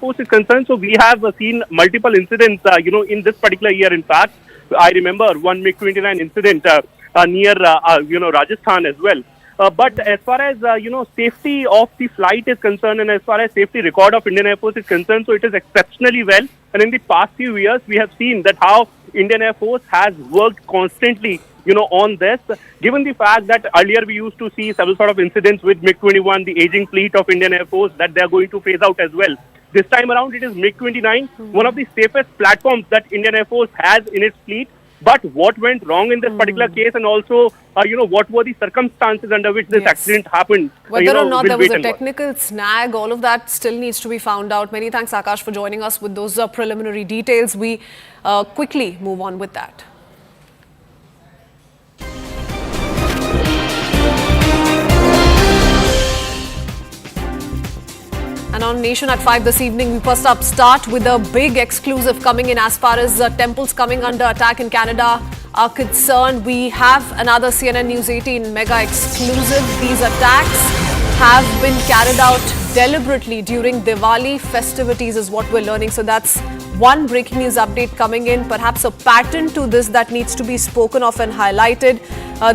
Force is concerned, so we have seen multiple incidents, in this particular year. In fact, I remember one MiG-29 incident near, Rajasthan as well. But as far as, safety of the flight is concerned, and as far as safety record of Indian Air Force is concerned, so it is exceptionally well. And in the past few years, we have seen that how Indian Air Force has worked constantly, on this, given the fact that earlier we used to see several sort of incidents with MiG-21, the aging fleet of Indian Air Force, that they are going to phase out as well. This time around, it is MiG-29, one of the safest platforms that Indian Air Force has in its fleet. But what went wrong in this particular case, and also, what were the circumstances under which this accident happened? Whether or not there was a technical snag, all of that still needs to be found out. Many thanks, Akash, for joining us with those preliminary details. We quickly move on with that. And on Nation at 5 this evening, we first up start with a big exclusive coming in as far as temples coming under attack in Canada are concerned. We have another CNN News 18 mega exclusive. These attacks have been carried out deliberately during Diwali festivities is what we're learning. So that's one breaking news update coming in, perhaps a pattern to this that needs to be spoken of and highlighted.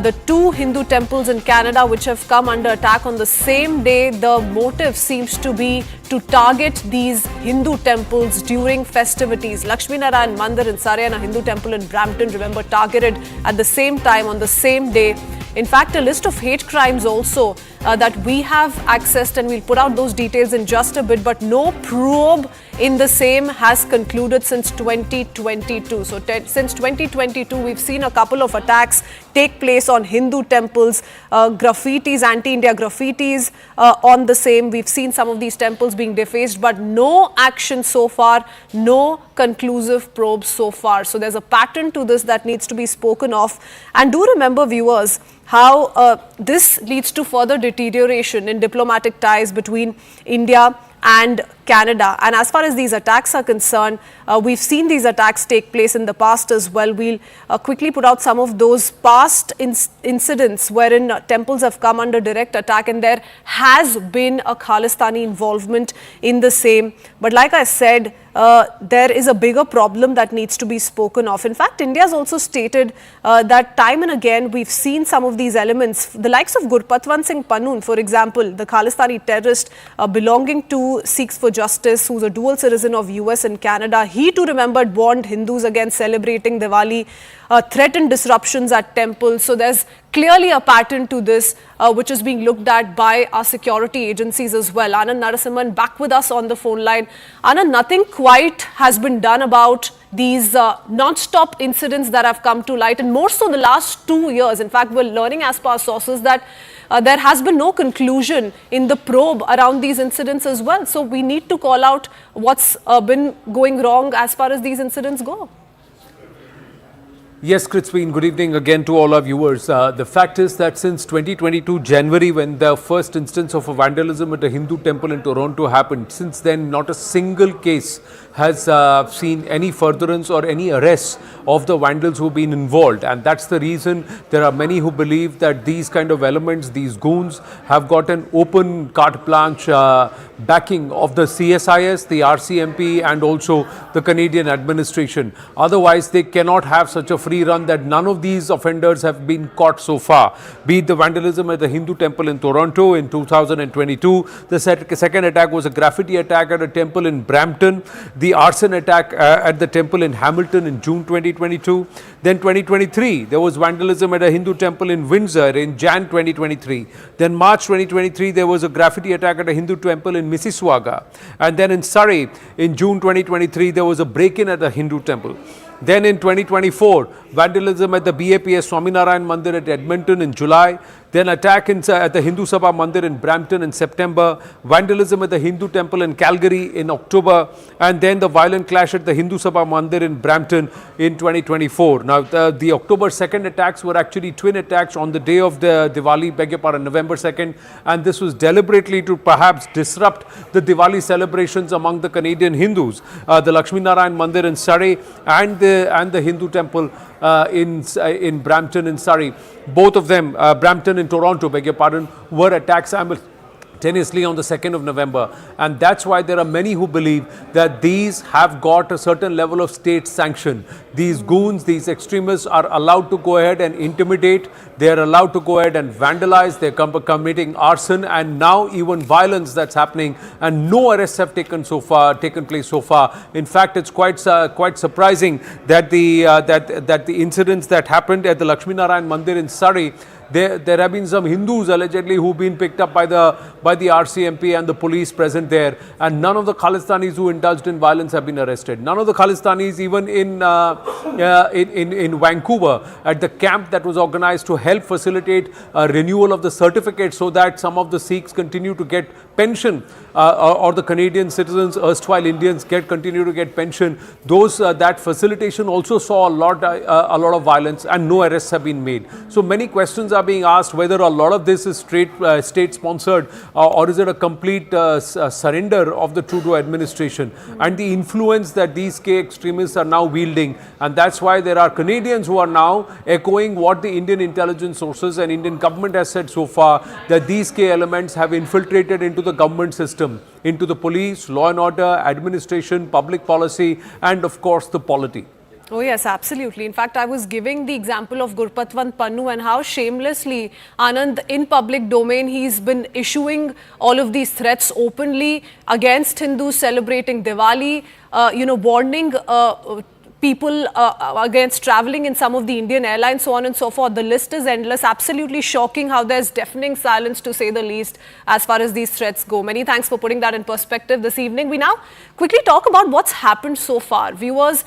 The two Hindu temples in Canada which have come under attack on the same day, the motive seems to be to target these Hindu temples during festivities. Lakshmi Narayan Mandir in Surrey and a Hindu temple in Brampton, remember, targeted at the same time on the same day. In fact, a list of hate crimes also that we have accessed, and we'll put out those details in just a bit, but no probe in the same has concluded since 2022. So since 2022, we've seen a couple of attacks take place on Hindu temples, graffitis, anti-India graffitis on the same. We've seen some of these temples being defaced, but no action so far, no conclusive probes so far. So there's a pattern to this that needs to be spoken of. And do remember, viewers, how this leads to further deterioration in diplomatic ties between India and Canada. And as far as these attacks are concerned, we've seen these attacks take place in the past as well. We'll quickly put out some of those past incidents wherein temples have come under direct attack, and there has been a Khalistani involvement in the same. But like I said, there is a bigger problem that needs to be spoken of. In fact, India has also stated that time and again we've seen some of these elements. The likes of Gurpatwant Singh Pannoon, for example, the Khalistani terrorist belonging to Sikhs for Justice, who's a dual citizen of US and Canada. He too, remembered, warned Hindus against celebrating Diwali, threatened disruptions at temples. So there's clearly a pattern to this, which is being looked at by our security agencies as well. Anand Narasimhan back with us on the phone line. Anand, nothing quite has been done about these non-stop incidents that have come to light, and more so the last 2 years. In fact, we're learning as per sources that there has been no conclusion in the probe around these incidents as well. So we need to call out what's been going wrong as far as these incidents go. Yes, Kritzween, good evening again to all our viewers. The fact is that since 2022 January, when the first instance of a vandalism at a Hindu temple in Toronto happened, since then not a single case has seen any furtherance or any arrests of the vandals who have been involved. And that's the reason there are many who believe that these kind of elements, these goons, have got an open carte blanche backing of the CSIS, the RCMP and also the Canadian administration. Otherwise, they cannot have such a free run that none of these offenders have been caught so far. Be it the vandalism at the Hindu temple in Toronto in 2022, the second attack was a graffiti attack at a temple in Brampton, the arson attack at the temple in Hamilton in June 2022. Then 2023, there was vandalism at a Hindu temple in Windsor in Jan 2023. Then March 2023, there was a graffiti attack at a Hindu temple in Mississauga. And then in Surrey, in June 2023, there was a break-in at a Hindu temple. Then in 2024, vandalism at the BAPS Swaminarayan Mandir at Edmonton in July. Then attack at the Hindu Sabha Mandir in Brampton in September. Vandalism at the Hindu temple in Calgary in October. And then the violent clash at the Hindu Sabha Mandir in Brampton in 2024. Now, the October 2nd attacks were actually twin attacks on the day of the Diwali, beg your pardon, November 2nd. And this was deliberately to perhaps disrupt the Diwali celebrations among the Canadian Hindus. The Lakshmi Narayan Mandir in Surrey and the Hindu temple in Brampton in Surrey. Both of them, Brampton in Toronto, beg your pardon, were attacked simultaneously on the 2nd of November. And that's why there are many who believe that these have got a certain level of state sanction. These goons, these extremists are allowed to go ahead and intimidate. They are allowed to go ahead and vandalize. They're committing arson and now even violence that's happening. And no arrests have taken place so far. In fact, it's quite surprising that the incidents that happened at the Lakshmi Narayan Mandir in Surrey, there have been some Hindus allegedly who've been picked up by the RCMP and the police present there, and none of the Khalistanis who indulged in violence have been arrested. None of the Khalistanis, even in Vancouver, at the camp that was organized to help facilitate a renewal of the certificate so that some of the Sikhs continue to get pension, or the Canadian citizens, erstwhile Indians, continue to get pension. That facilitation also saw a lot of violence, and no arrests have been made. So many questions are being asked whether a lot of this is state sponsored, or is it a complete surrender of the Trudeau administration and the influence that these K extremists are now wielding. And that's why there are Canadians who are now echoing what the Indian intelligence sources and Indian government has said so far, that these K elements have infiltrated into the government system, into the police, law and order, administration, public policy, and of course the polity. Oh yes, absolutely. In fact, I was giving the example of Gurpatwant Pannu and how shamelessly, Anand, in public domain, he's been issuing all of these threats openly against Hindus celebrating Diwali, warning people against traveling in some of the Indian airlines, so on and so forth. The list is endless. Absolutely shocking how there's deafening silence, to say the least, as far as these threats go. Many thanks for putting that in perspective this evening. We now quickly talk about what's happened so far. Viewers,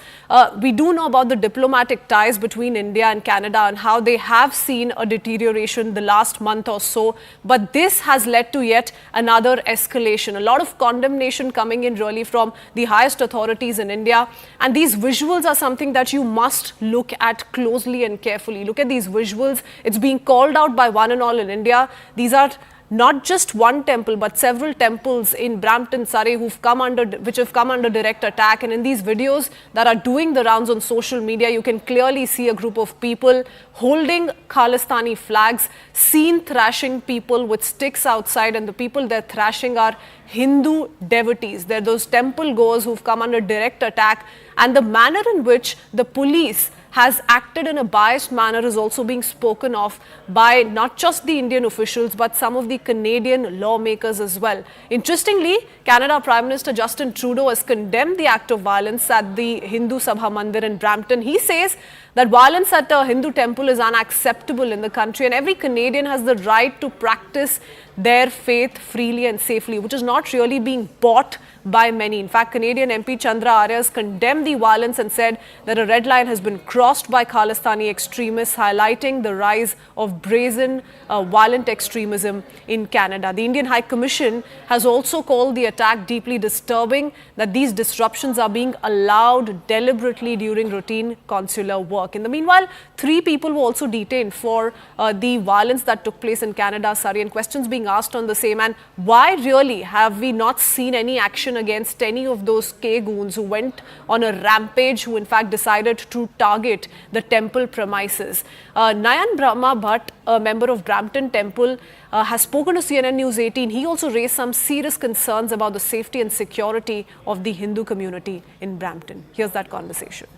we do know about the diplomatic ties between India and Canada and how they have seen a deterioration the last month or so. But this has led to yet another escalation. A lot of condemnation coming in really from the highest authorities in India. And these visuals are something that you must look at closely and carefully. Look at these visuals. It's being called out by one and all in India. These are not just one temple, but several temples in Brampton, Surrey, which have come under direct attack. And in these videos that are doing the rounds on social media, you can clearly see a group of people holding Khalistani flags, seen thrashing people with sticks outside, and the people they're thrashing are Hindu devotees. They're those temple goers who've come under direct attack. And the manner in which the police has acted in a biased manner is also being spoken of by not just the Indian officials, but some of the Canadian lawmakers as well. Interestingly, Canada Prime Minister Justin Trudeau has condemned the act of violence at the Hindu Sabha Mandir in Brampton. He says that violence at a Hindu temple is unacceptable in the country, and every Canadian has the right to practice their faith freely and safely, which is not really being bought by many. In fact, Canadian MP Chandra Arya has condemned the violence and said that a red line has been crossed by Khalistani extremists, highlighting the rise of brazen, violent extremism in Canada. The Indian High Commission has also called the attack deeply disturbing, that these disruptions are being allowed deliberately during routine consular work. In the meanwhile, 3 people were also detained for the violence that took place in Canada, Surrey, and questions being asked on the same. And why really have we not seen any action against any of those K goons who went on a rampage, who in fact decided to target the temple premises? Nayan Brahma Bhatt, a member of Brampton Temple, has spoken to CNN News 18. He also raised some serious concerns about the safety and security of the Hindu community in Brampton. Here's that conversation.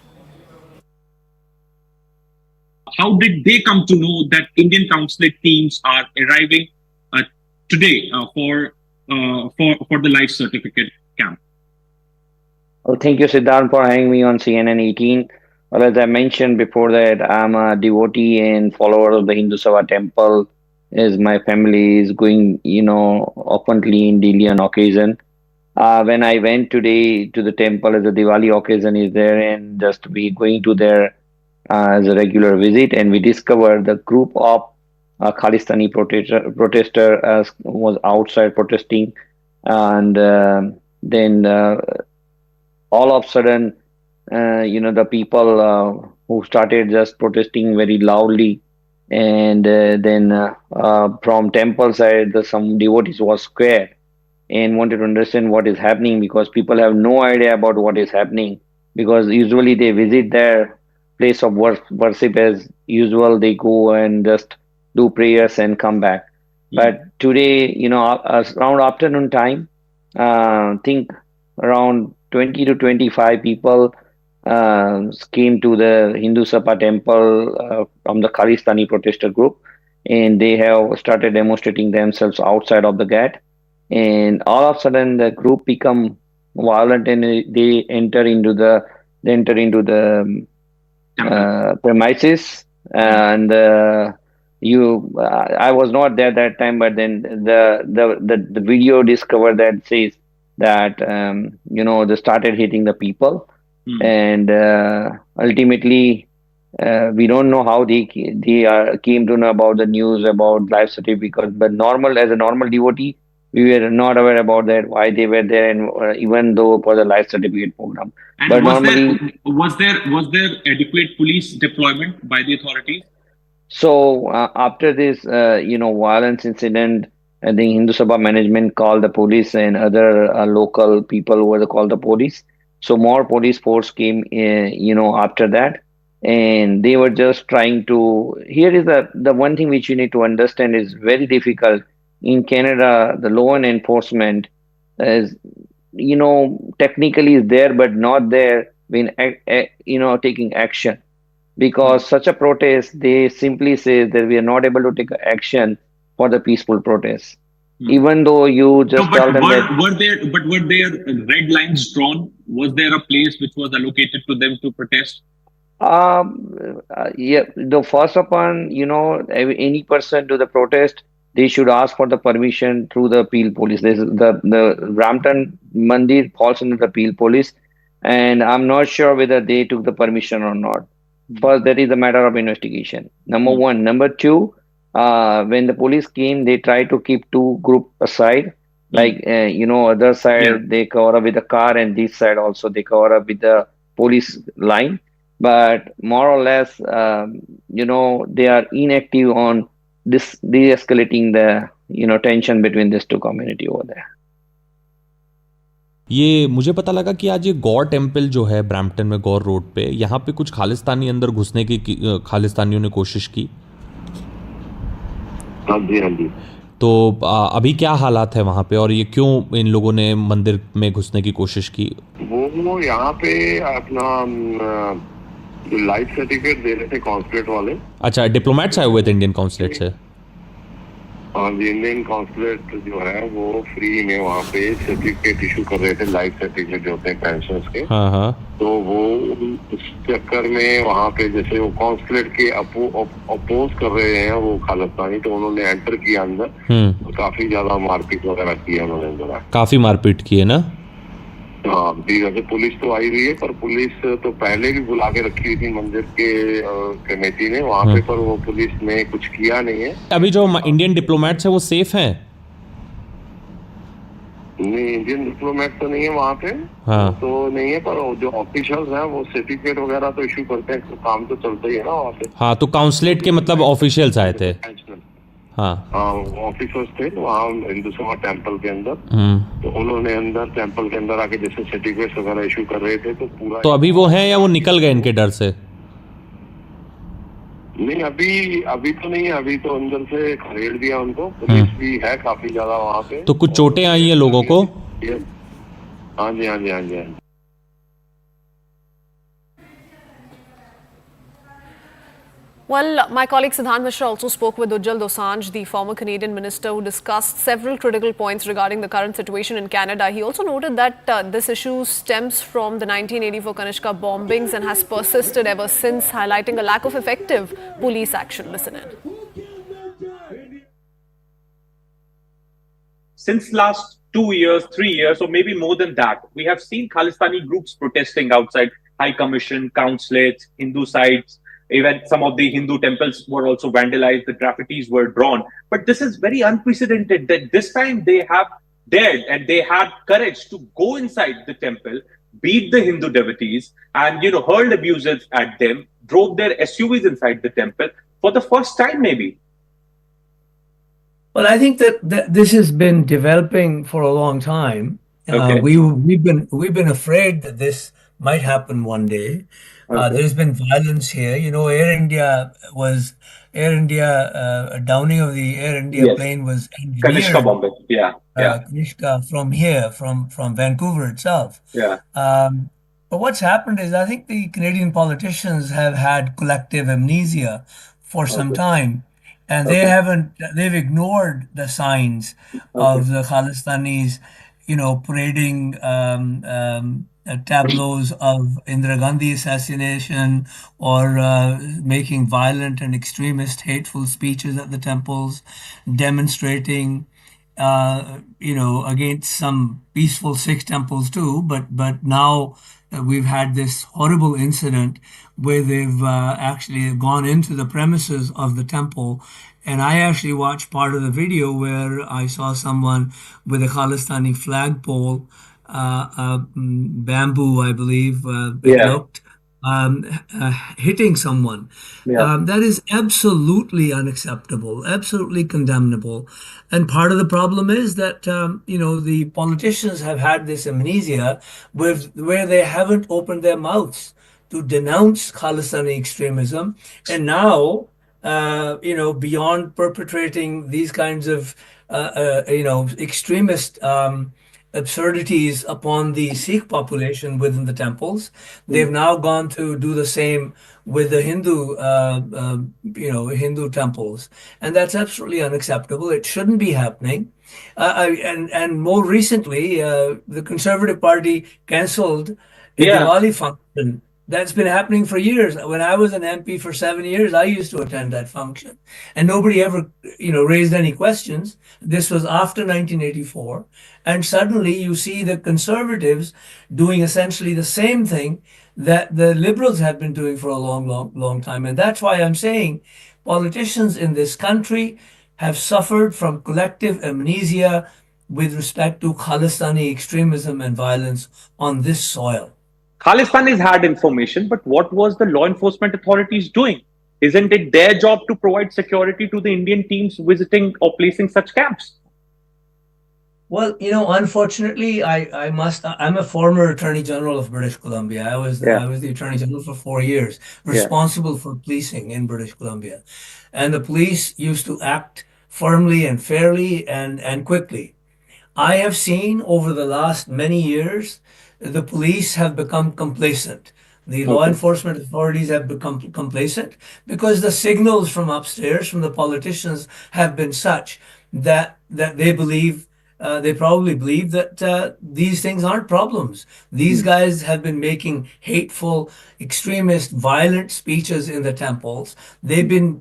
How did they come to know that Indian consulate teams are arriving today for the life certificate camp? Well, thank you, Siddharth, for having me on CNN 18. Well, as I mentioned before that, I'm a devotee and follower of the Hindu Sabha temple, as my family is going, oftenly in daily on occasion. When I went today to the temple as a Diwali occasion is there, and just we going to there as a regular visit, and we discovered the group of Khalistani protester was outside protesting, and then all of a sudden, the people who started just protesting very loudly, and then from temple side, some devotees was scared and wanted to understand what is happening, because people have no idea about what is happening, because usually they visit their place of worship as usual. They go and just do prayers and come back. But today, around afternoon time, think around 20 to 25 people came to the Hindu Sabha temple from the Khalistani protester group, and they have started demonstrating themselves outside of the gate. And all of a sudden, the group become violent, and they enter into the premises. And I was not there that time, but then the video discovered that says that they started hitting the people, and ultimately we don't know how they came to know about the news about life certificate. But as a normal devotee, we were not aware about that, why they were there, and even though for the life certificate program. And but normally, was there adequate police deployment by the authorities? So after this, violence incident, I think Hindu Sabha management called the police, and other local people were called the police. So more police force came, after that, and they were just trying to. Here is the one thing which you need to understand is very difficult in Canada. The law and enforcement is, technically is there, but not there when taking action. Because such a protest, they simply say that we are not able to take action for the peaceful protest. Even though you just tell them were there red lines drawn? Was there a place which was allocated to them to protest? Yeah. The first upon, any person to the protest, they should ask for the permission through the Peel police. This is the Brampton Mandir falls under the Peel police, and I'm not sure whether they took the permission or not. First, that is a matter of investigation. Number one. Number two, when the police came, they tried to keep two groups aside. Like, other side they cover up with the car, and this side also they cover up with the police line. But more or less, they are inactive on this de-escalating the, tension between these two community over there. ये मुझे पता लगा कि आज ये गौर temple जो है Brampton में गौर रोड पे, यहाँ पे कुछ खालिस्तानी अंदर घुसने की खालिस्तानियों ने कोशिश की। हाँ जी। तो अभी क्या हालात है वहाँ पे, और ये क्यों इन लोगों ने मंदिर में घुसने की कोशिश की? वो यहाँ पे अपना लाइफ सर्टिफिकेट दे रहे थे कॉन्सुलेट वाले। अच्छा, डिप्लोमेट्स आए हुए थे इंडियन कॉन्सुलेट से? हाँ जी, इंडियन कॉन्सुलेट जो है वो फ्री में वहाँ पे सर्टिफिकेट इशू कर रहे थे, लाइफ सर्टिफिकेट जो होते हैं पेंशनर्स के। हाँ। तो वो उस चक्कर में वहाँ पे जैसे वो कॉन्सुलेट के अपोज कर रहे हैं वो खालिस्तानी, तो उन्होंने एंटर किया अंदर, तो काफी ज्यादा मारपीट वगैरह की है उन्होंने अंदर। काफी मारपीट की है ना? हाँ जी, वैसे पुलिस तो आई हुई है, पर पुलिस तो पहले भी बुला के रखी हुई थी मंदिर के कमेटी ने वहाँ पे, पर वो पुलिस ने कुछ किया नहीं है। अभी जो इंडियन डिप्लोमेट्स है वो सेफ हैं? नहीं, इंडियन डिप्लोमेट तो नहीं है वहाँ पे। हाँ। तो नहीं है, पर जो ऑफिशियल्स हैं वो सर्टिफिकेट वगैरह तो इशू करते हैं, तो काम तो चलता ही है ना वहाँ पे। हाँ, तो काउंसलेट के मतलब ऑफिशियल्स आए थे? हाँ, ऑफिसर्स थे वहाँ हिंदू सभा टेम्पल के अंदर। तो उन्होंने अंदर टेम्पल के अंदर आके जैसे सर्टिफिकेट वगैरह इशू कर रहे थे, तो पूरा। तो अभी वो हैं या वो निकल गए इनके डर से? नहीं, अभी तो नहीं है, अभी तो अंदर से खदेड़ दिया उनको। पुलिस भी है काफी ज्यादा वहाँ पे। तो कुछ चोटें आई हैं लोगों को? हाँ जी। Well, my colleague Siddhant Mishra also spoke with Ujjal Dosanjh, the former Canadian minister, who discussed several critical points regarding the current situation in Canada. He also noted that this issue stems from the 1984 Kanishka bombings and has persisted ever since, highlighting a lack of effective police action. Listen in. Since last 2 years, 3 years, or maybe more than that, we have seen Khalistani groups protesting outside High Commission, consulates, Hindu sites. Even some of the Hindu temples were also vandalized, the graffitis were drawn. But this is very unprecedented that this time they have dared and they had courage to go inside the temple, beat the Hindu devotees and, hurled abuses at them, drove their SUVs inside the temple for the first time maybe. Well, I think that this has been developing for a long time. Okay. We've been afraid that this might happen one day. Okay. There's been violence here. You know, Air India, a downing of the Air India Yes. plane was Kanishka engineered, Bombay. Yeah. Yeah. Kanishka, from here, from Vancouver itself. Yeah. But what's happened is I think the Canadian politicians have had collective amnesia for some Okay. time, and they've ignored the signs of the Khalistanis, you know, parading tableaus of Indira Gandhi assassination, or making violent and extremist hateful speeches at the temples, demonstrating you know, against some peaceful Sikh temples too, but now we've had this horrible incident where they've actually gone into the premises of the temple. And I actually watched part of the video where I saw someone with a Khalistani flagpole, bamboo, I believe, it Yeah. looked, hitting someone. Yeah. That is absolutely unacceptable, absolutely condemnable. And part of the problem is that, you know, the politicians have had this amnesia where they haven't opened their mouths to denounce Khalistani extremism. And now, you know, beyond perpetrating these kinds of, you know, extremist absurdities upon the Sikh population within the temples, they've now gone to do the same with the Hindu, you know, Hindu temples, and that's absolutely unacceptable. It shouldn't be happening. And more recently, the Conservative Party cancelled a Yeah. Diwali function. That's been happening for years. When I was an MP for 7 years, I used to attend that function, and nobody ever, you know, raised any questions. This was after 1984, and suddenly you see the Conservatives doing essentially the same thing that the Liberals have been doing for a long time. And that's why I'm saying politicians in this country have suffered from collective amnesia with respect to Khalistani extremism and violence on this soil. Khalistanis had information, but what was the law enforcement authorities doing? Isn't it their job to provide security to the Indian teams visiting or placing such camps? Well, you know, unfortunately, I'm a former Attorney General of British Columbia. I was the Attorney General for 4 years, responsible for policing in British Columbia. And the police used to act firmly and fairly and quickly. I have seen over the last many years, the police have become complacent. The law enforcement authorities have become complacent because the signals from upstairs, from the politicians, have been such that they believe, they probably believe that these things aren't problems. These guys have been making hateful, extremist, violent speeches in the temples. They've been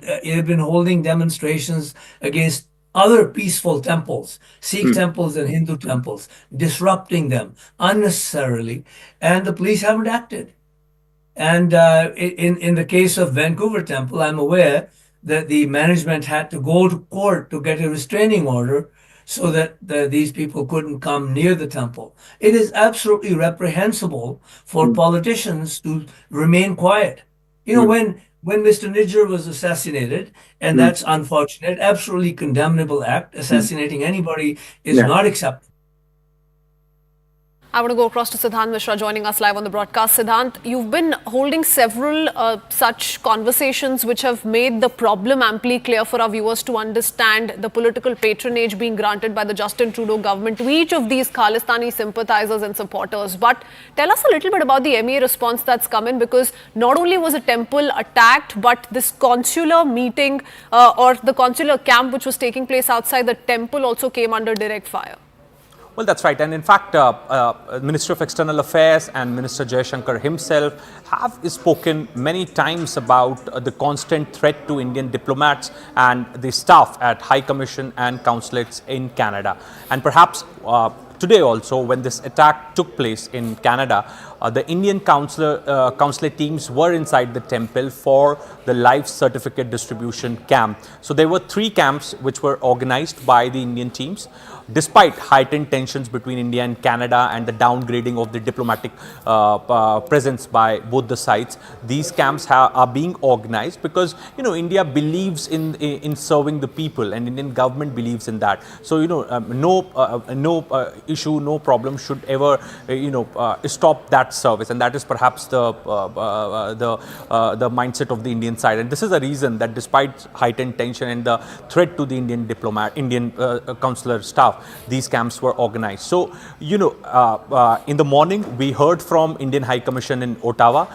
holding demonstrations against other peaceful temples, Sikh temples and Hindu temples, disrupting them unnecessarily, and the police haven't acted. And in the case of Vancouver Temple, I'm aware that the management had to go to court to get a restraining order so that these people couldn't come near the temple. It is absolutely reprehensible for politicians to remain quiet. You know, when Mr. Nijjar was assassinated, and that's unfortunate, absolutely condemnable act. Assassinating anybody is not acceptable. I want to go across to Siddhant Mishra joining us live on the broadcast. Siddhant, you've been holding several such conversations which have made the problem amply clear for our viewers to understand the political patronage being granted by the Justin Trudeau government to each of these Khalistani sympathizers and supporters. But tell us a little bit about the MEA response that's come in, because not only was a temple attacked, but this consular meeting or the consular camp which was taking place outside the temple also came under direct fire. Well, that's right. And in fact, Minister of External Affairs and Minister Jaishankar himself have spoken many times about the constant threat to Indian diplomats and the staff at High Commission and consulates in Canada. And perhaps today also, when this attack took place in Canada, the Indian consulate teams were inside the temple for the life certificate distribution camp. So there were 3 camps which were organized by the Indian teams. despite heightened tensions between India and Canada and the downgrading of the diplomatic presence by both the sides, these camps are being organized because, India believes in serving the people, and Indian government believes in that. So, no issue, no problem should ever, stop that service, and that is perhaps the mindset of the Indian side. And this is a reason that despite heightened tension and the threat to the Indian consular staff, these camps were organized. So, in the morning, we heard from Indian High Commission in Ottawa,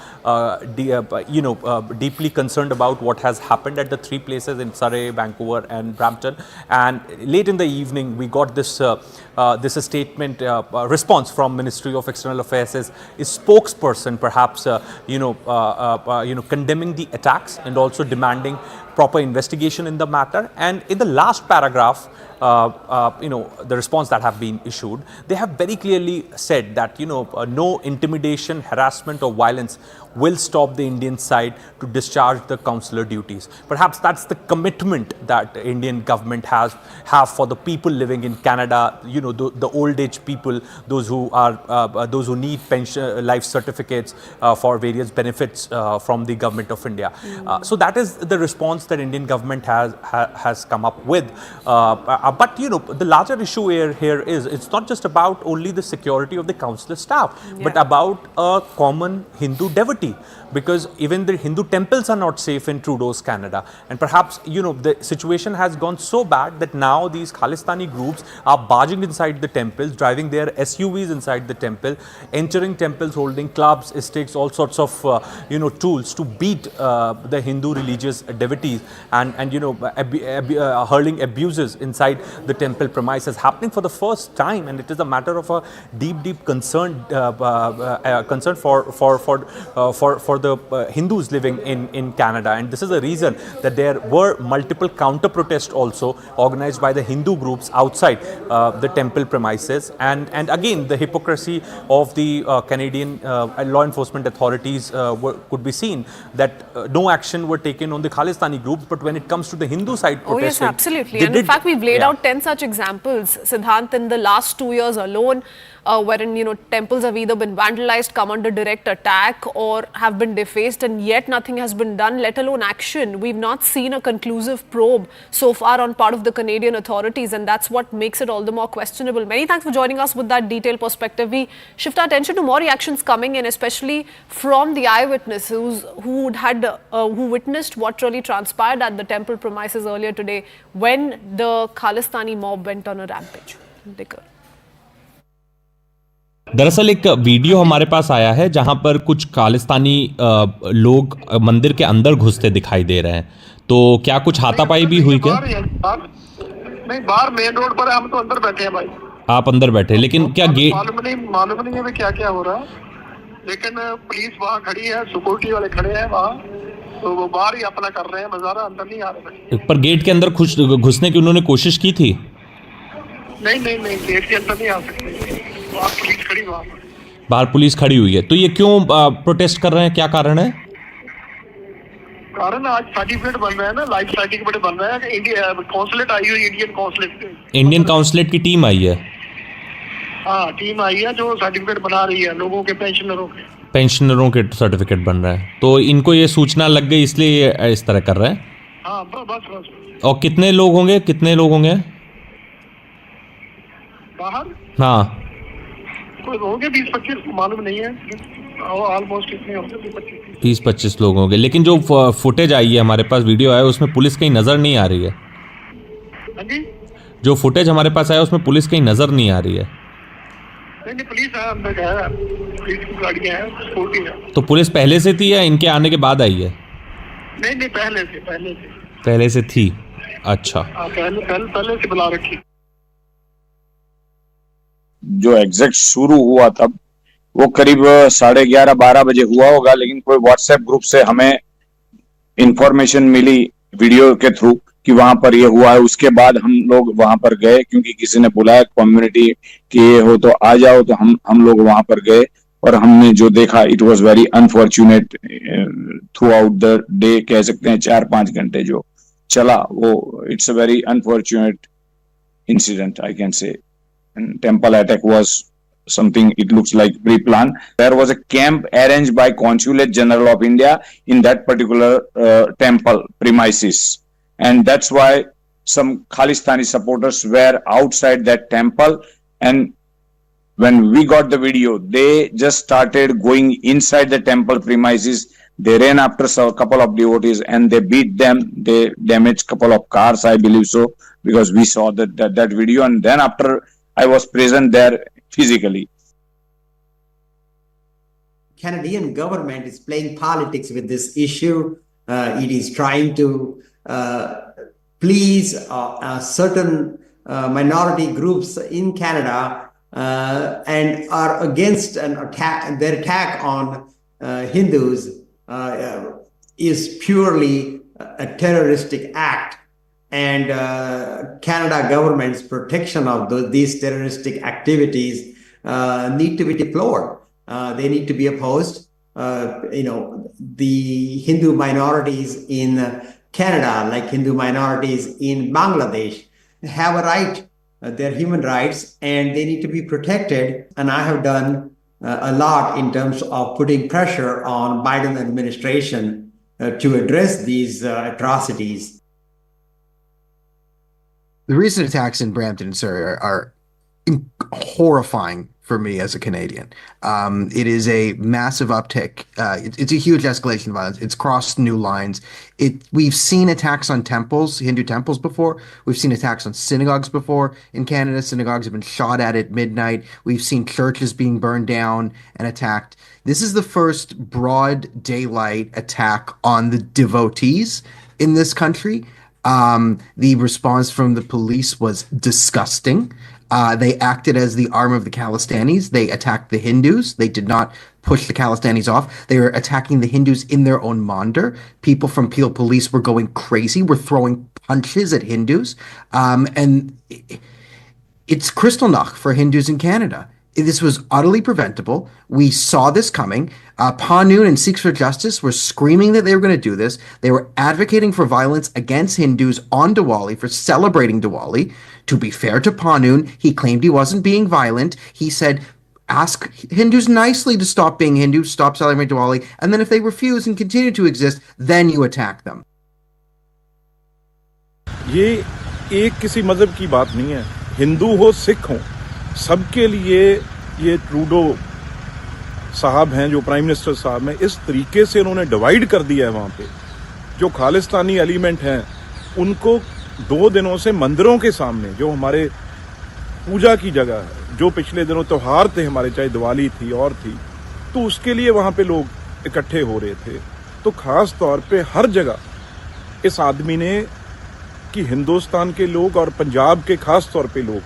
deeply concerned about what has happened at the three places in Surrey, Vancouver and Brampton. And late in the evening, we got this statement, response from Ministry of External Affairs, is spokesperson perhaps, condemning the attacks and also demanding proper investigation in the matter. And in the last paragraph, the response that have been issued, they have very clearly said that, no intimidation, harassment or violence will stop the Indian side to discharge the consular duties. Perhaps that's the commitment that the Indian government have for the people living in Canada, the old age people, those who need pension, life certificates for various benefits from the government of India. So that is the response that Indian government has come up with. But the larger issue here is it's not just about only the security of the consular staff, but about a common Hindu devotee, because even the Hindu temples are not safe in Trudeau's Canada. And perhaps, the situation has gone so bad that now these Khalistani groups are barging inside the temples, driving their SUVs inside the temple, entering temples, holding clubs, sticks, all sorts of, tools to beat the Hindu religious devotees and hurling abuses inside the temple premises, happening for the first time. And it is a matter of a deep concern for the Hindus living in Canada. And this is the reason that there were multiple counter protests also organized by the Hindu groups outside the temple premises. And again, the hypocrisy of the Canadian law enforcement authorities could be seen, that no action were taken on the Khalistani groups, but when it comes to the Hindu side protesting... Oh yes, absolutely. And in fact, we've laid out 10 such examples, Siddhant, in the last 2 years alone, wherein, temples have either been vandalized, come under direct attack, or have been defaced, and yet nothing has been done, let alone action. We've not seen a conclusive probe so far on part of the Canadian authorities, and that's what makes it all the more questionable. Many thanks for joining us with that detailed perspective. We shift our attention to more reactions coming in, especially from the eyewitness who witnessed what really transpired at the temple premises earlier today when the Khalistani mob went on a rampage. दरअसल एक video हमारे पास आया है जहां पर कुछ खालिस्तानी लोग मंदिर के अंदर घुसते दिखाई दे रहे हैं। तो क्या कुछ हाथापाई भी हुई क्या? नहीं, बाहर मेन रोड पर हम तो अंदर बैठे हैं भाई। आप अंदर बैठे, लेकिन क्या गेट मालूम नहीं है क्या क्या हो रहा है, लेकिन पुलिस वहाँ खड़ी है, सिक्योरिटी वाले खड़े हैं वहाँ, तो वो बाहर ही अपना कर रहे हैं, नजारा अंदर नहीं आ रहा है। पर गेट के अंदर घुसने की उन्होंने कोशिश की थी? नहीं, गेट के अंदर नहीं आ सकते, बाहर पुलिस खड़ी, बाहर पुलिस खड़ी हुई है। तो ये क्यों प्रोटेस्ट कर रहे हैं, क्या कारण है? कारण आज सर्टिफिकेट बन रहा है ना, लाइफ सर्टिफिकेट बन रहा है। इंडिया कॉन्सुलेट आई हुई, इंडियन काउंसलेट की टीम आई है। हाँ, टीम आई है जो सर्टिफिकेट बना रही है लोगों के, पेंशनरों के सर्टिफिकेट बन रहा है। तो इनको ये सूचना लग गई, इसलिए इस तरह कर रहे हैं। हाँ, बस। और कितने लोग होंगे बाहर? हाँ, कोई होंगे 20-25, मालूम नहीं है, ऑलमोस्ट कितने होंगे, 20-25 लोग होंगे। लेकिन जो फुटेज आई है हमारे पास, वीडियो आया, उसमें पुलिस कहीं नजर नहीं आ रही है। हाँ जी? जो फुटेज हमारे पास आया उसमें पुलिस कहीं नजर नहीं आ रही है। नहीं, पुलिस है अंदर, है पुलिस की गाड़ियां हैं, सिक्योरिटी है। तो पुलिस पहले से थी या इनके आने के बाद आई है? नहीं, पहले से थी। अच्छा, पहले से बुला रखी। जो एग्जैक्ट शुरू हुआ तब वो करीब 11:30-12 बजे हुआ होगा, लेकिन कोई व्हाट्सएप ग्रुप से हमें इंफॉर्मेशन मिली वीडियो के थ्रू कि वहां पर ये हुआ है। उसके बाद हम लोग वहां पर गए, क्योंकि किसी ने बुलाया कम्युनिटी कि ये हो तो आ जाओ, तो हम लोग वहां पर गए और हमने जो देखा, it was very unfortunate. Through out the day कह सकते हैं 4-5 घंटे जो चला वो, it's a very unfortunate incident, I can say. And temple attack was something, it looks like pre-planned. There was a camp arranged by Consulate General of India in that particular temple premises. And that's why some Khalistani supporters were outside that temple. And when we got the video, they just started going inside the temple premises. They ran after a couple of devotees and they beat them. They damaged a couple of cars, I believe so, because we saw that video. And then after, I was present there physically. Canadian government is playing politics with this issue. It is trying to please certain minority groups in Canada and are against their attack on Hindus is purely a terroristic act. And Canada government's protection of these terroristic activities need to be deplored. They need to be opposed. The Hindu minorities in Canada, like Hindu minorities in Bangladesh, have a right. They're human rights, and they need to be protected. And I have done a lot in terms of putting pressure on Biden administration to address these atrocities. The recent attacks in Brampton, sir, are horrifying for me as a Canadian. It is a massive uptick. It's a huge escalation of violence. It's crossed new lines. We've seen attacks on temples, Hindu temples before. We've seen attacks on synagogues before. In Canada, synagogues have been shot at midnight. We've seen churches being burned down and attacked. This is the first broad daylight attack on the devotees in this country. The response from the police was disgusting. They acted as the arm of the Khalistanis. They attacked the Hindus. They did not push the Khalistanis off. They were attacking the Hindus in their own mandir. People from Peel Police were going crazy, were throwing punches at Hindus. And it's Kristallnacht for Hindus in Canada. This was utterly preventable. We saw this coming. Panoon and Sikhs for Justice were screaming that they were going to do this. They were advocating for violence against Hindus on Diwali, for celebrating Diwali. To be fair to Panoon, he claimed he wasn't being violent. He said, ask Hindus nicely to stop being Hindus, stop celebrating Diwali, and then if they refuse and continue to exist, then you attack them. ये एक किसी मजहब की बात नहीं है. हिंदू हो, सिख हो, सबके लिए ये ट्रूडो साहब हैं, जो प्राइम मिनिस्टर साहब हैं, इस तरीके से उन्होंने डिवाइड कर दिया है. वहाँ पे जो खालिस्तानी एलिमेंट हैं उनको 2 दिनों से मंदिरों के सामने, जो हमारे पूजा की जगह है, जो पिछले दिनों त्योहार थे हमारे, चाहे दिवाली थी और थी, तो उसके लिए वहाँ पे लोग इकट्ठे हो रहे थे. तो खास तौर पे हर जगह इस आदमी ने कि हिंदुस्तान के लोग और पंजाब के खास तौर पे लोग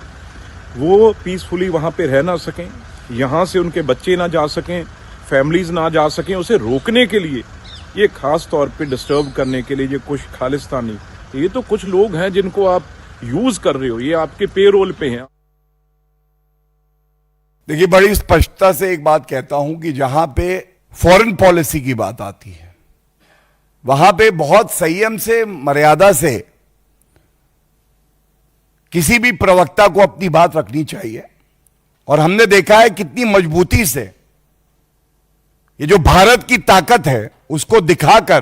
वो पीसफुली वहाँ पे रह ना सकें, यहाँ से उनके बच्चे ना जा सकें, फैमिलीज ना जा सकें, उसे रोकने के लिए, ये खास तौर पे डिस्टर्ब करने के लिए ये कुछ खालिस्तानी, ये तो कुछ लोग हैं जिनको आप यूज कर रहे हो, ये आपके पेरोल पे हैं. देखिए, बड़ी स्पष्टता से एक बात कहता हूं कि जहां पे फॉरेन पॉलिसी की बात आती है, वहां पे बहुत संयम से, मर्यादा से किसी भी प्रवक्ता को अपनी बात रखनी चाहिए. और हमने देखा है कितनी मजबूती से ये जो भारत की ताकत है उसको दिखाकर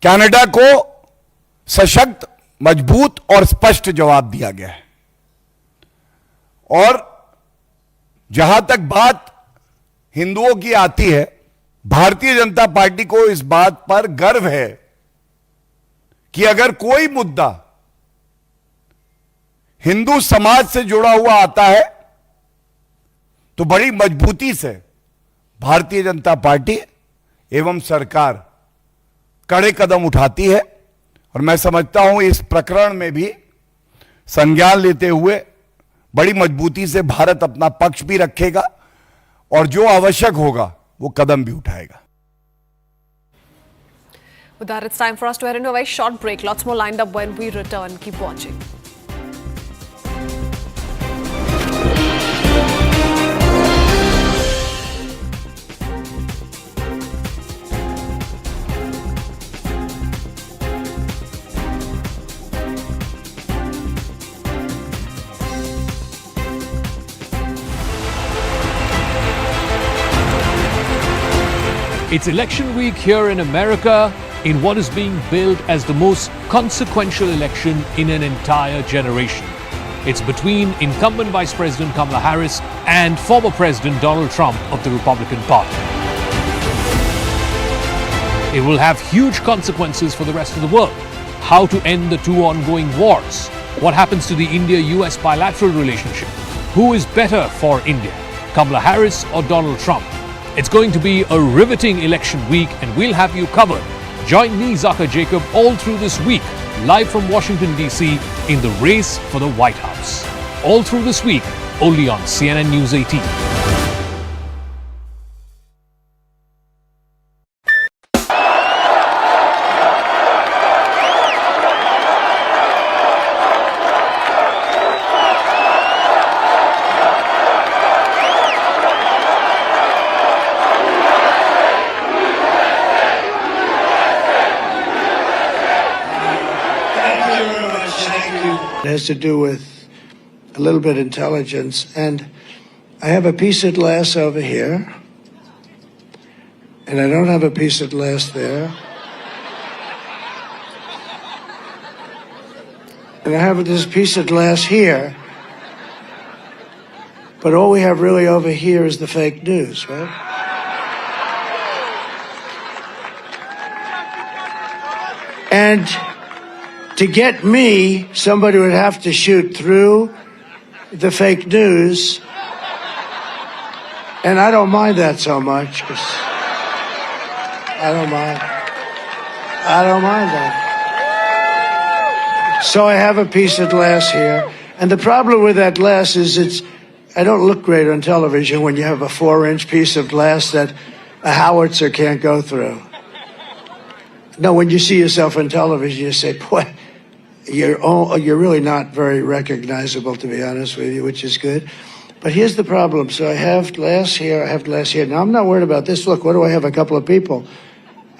कनाडा को सशक्त, मजबूत और स्पष्ट जवाब दिया गया है. और जहां तक बात हिंदुओं की आती है, भारतीय जनता पार्टी को इस बात पर गर्व है कि अगर कोई मुद्दा हिंदू समाज से जुड़ा हुआ आता है तो बड़ी मजबूती से भारतीय जनता पार्टी एवं सरकार कड़े कदम उठाती है. और मैं समझता हूं इस प्रकरण में भी संज्ञान लेते हुए बड़ी मजबूती से भारत अपना पक्ष भी रखेगा और जो आवश्यक होगा वो कदम भी उठाएगा. With that, it's time for us to head into a very short break. Lots more lined up when we return. Keep watching. It's election week here in America in what is being billed as the most consequential election in an entire generation. It's between incumbent Vice President Kamala Harris and former President Donald Trump of the Republican Party. It will have huge consequences for the rest of the world. How to end the two ongoing wars? What happens to the India-US bilateral relationship? Who is better for India, Kamala Harris or Donald Trump? It's going to be a riveting election week and we'll have you covered. Join me, Zaka Jacob, all through this week, live from Washington, D.C. in the race for the White House. All through this week, only on CNN News 18. It has to do with a little bit of intelligence. And I have a piece of glass over here. And I don't have a piece of glass there. And I have this piece of glass here. But all we have really over here is the fake news, right? And to get me, somebody would have to shoot through the fake news. And I don't mind that so much, because I don't mind that. So I have a piece of glass here. And the problem with that glass is I don't look great on television when you have a 4-inch piece of glass that a howitzer can't go through. No, when you see yourself on television, you say, boy, you're really not very recognizable, to be honest with you, which is good. But here's the problem. So I have glass here, I have glass here. Now, I'm not worried about this. Look, what do I have? A couple of people.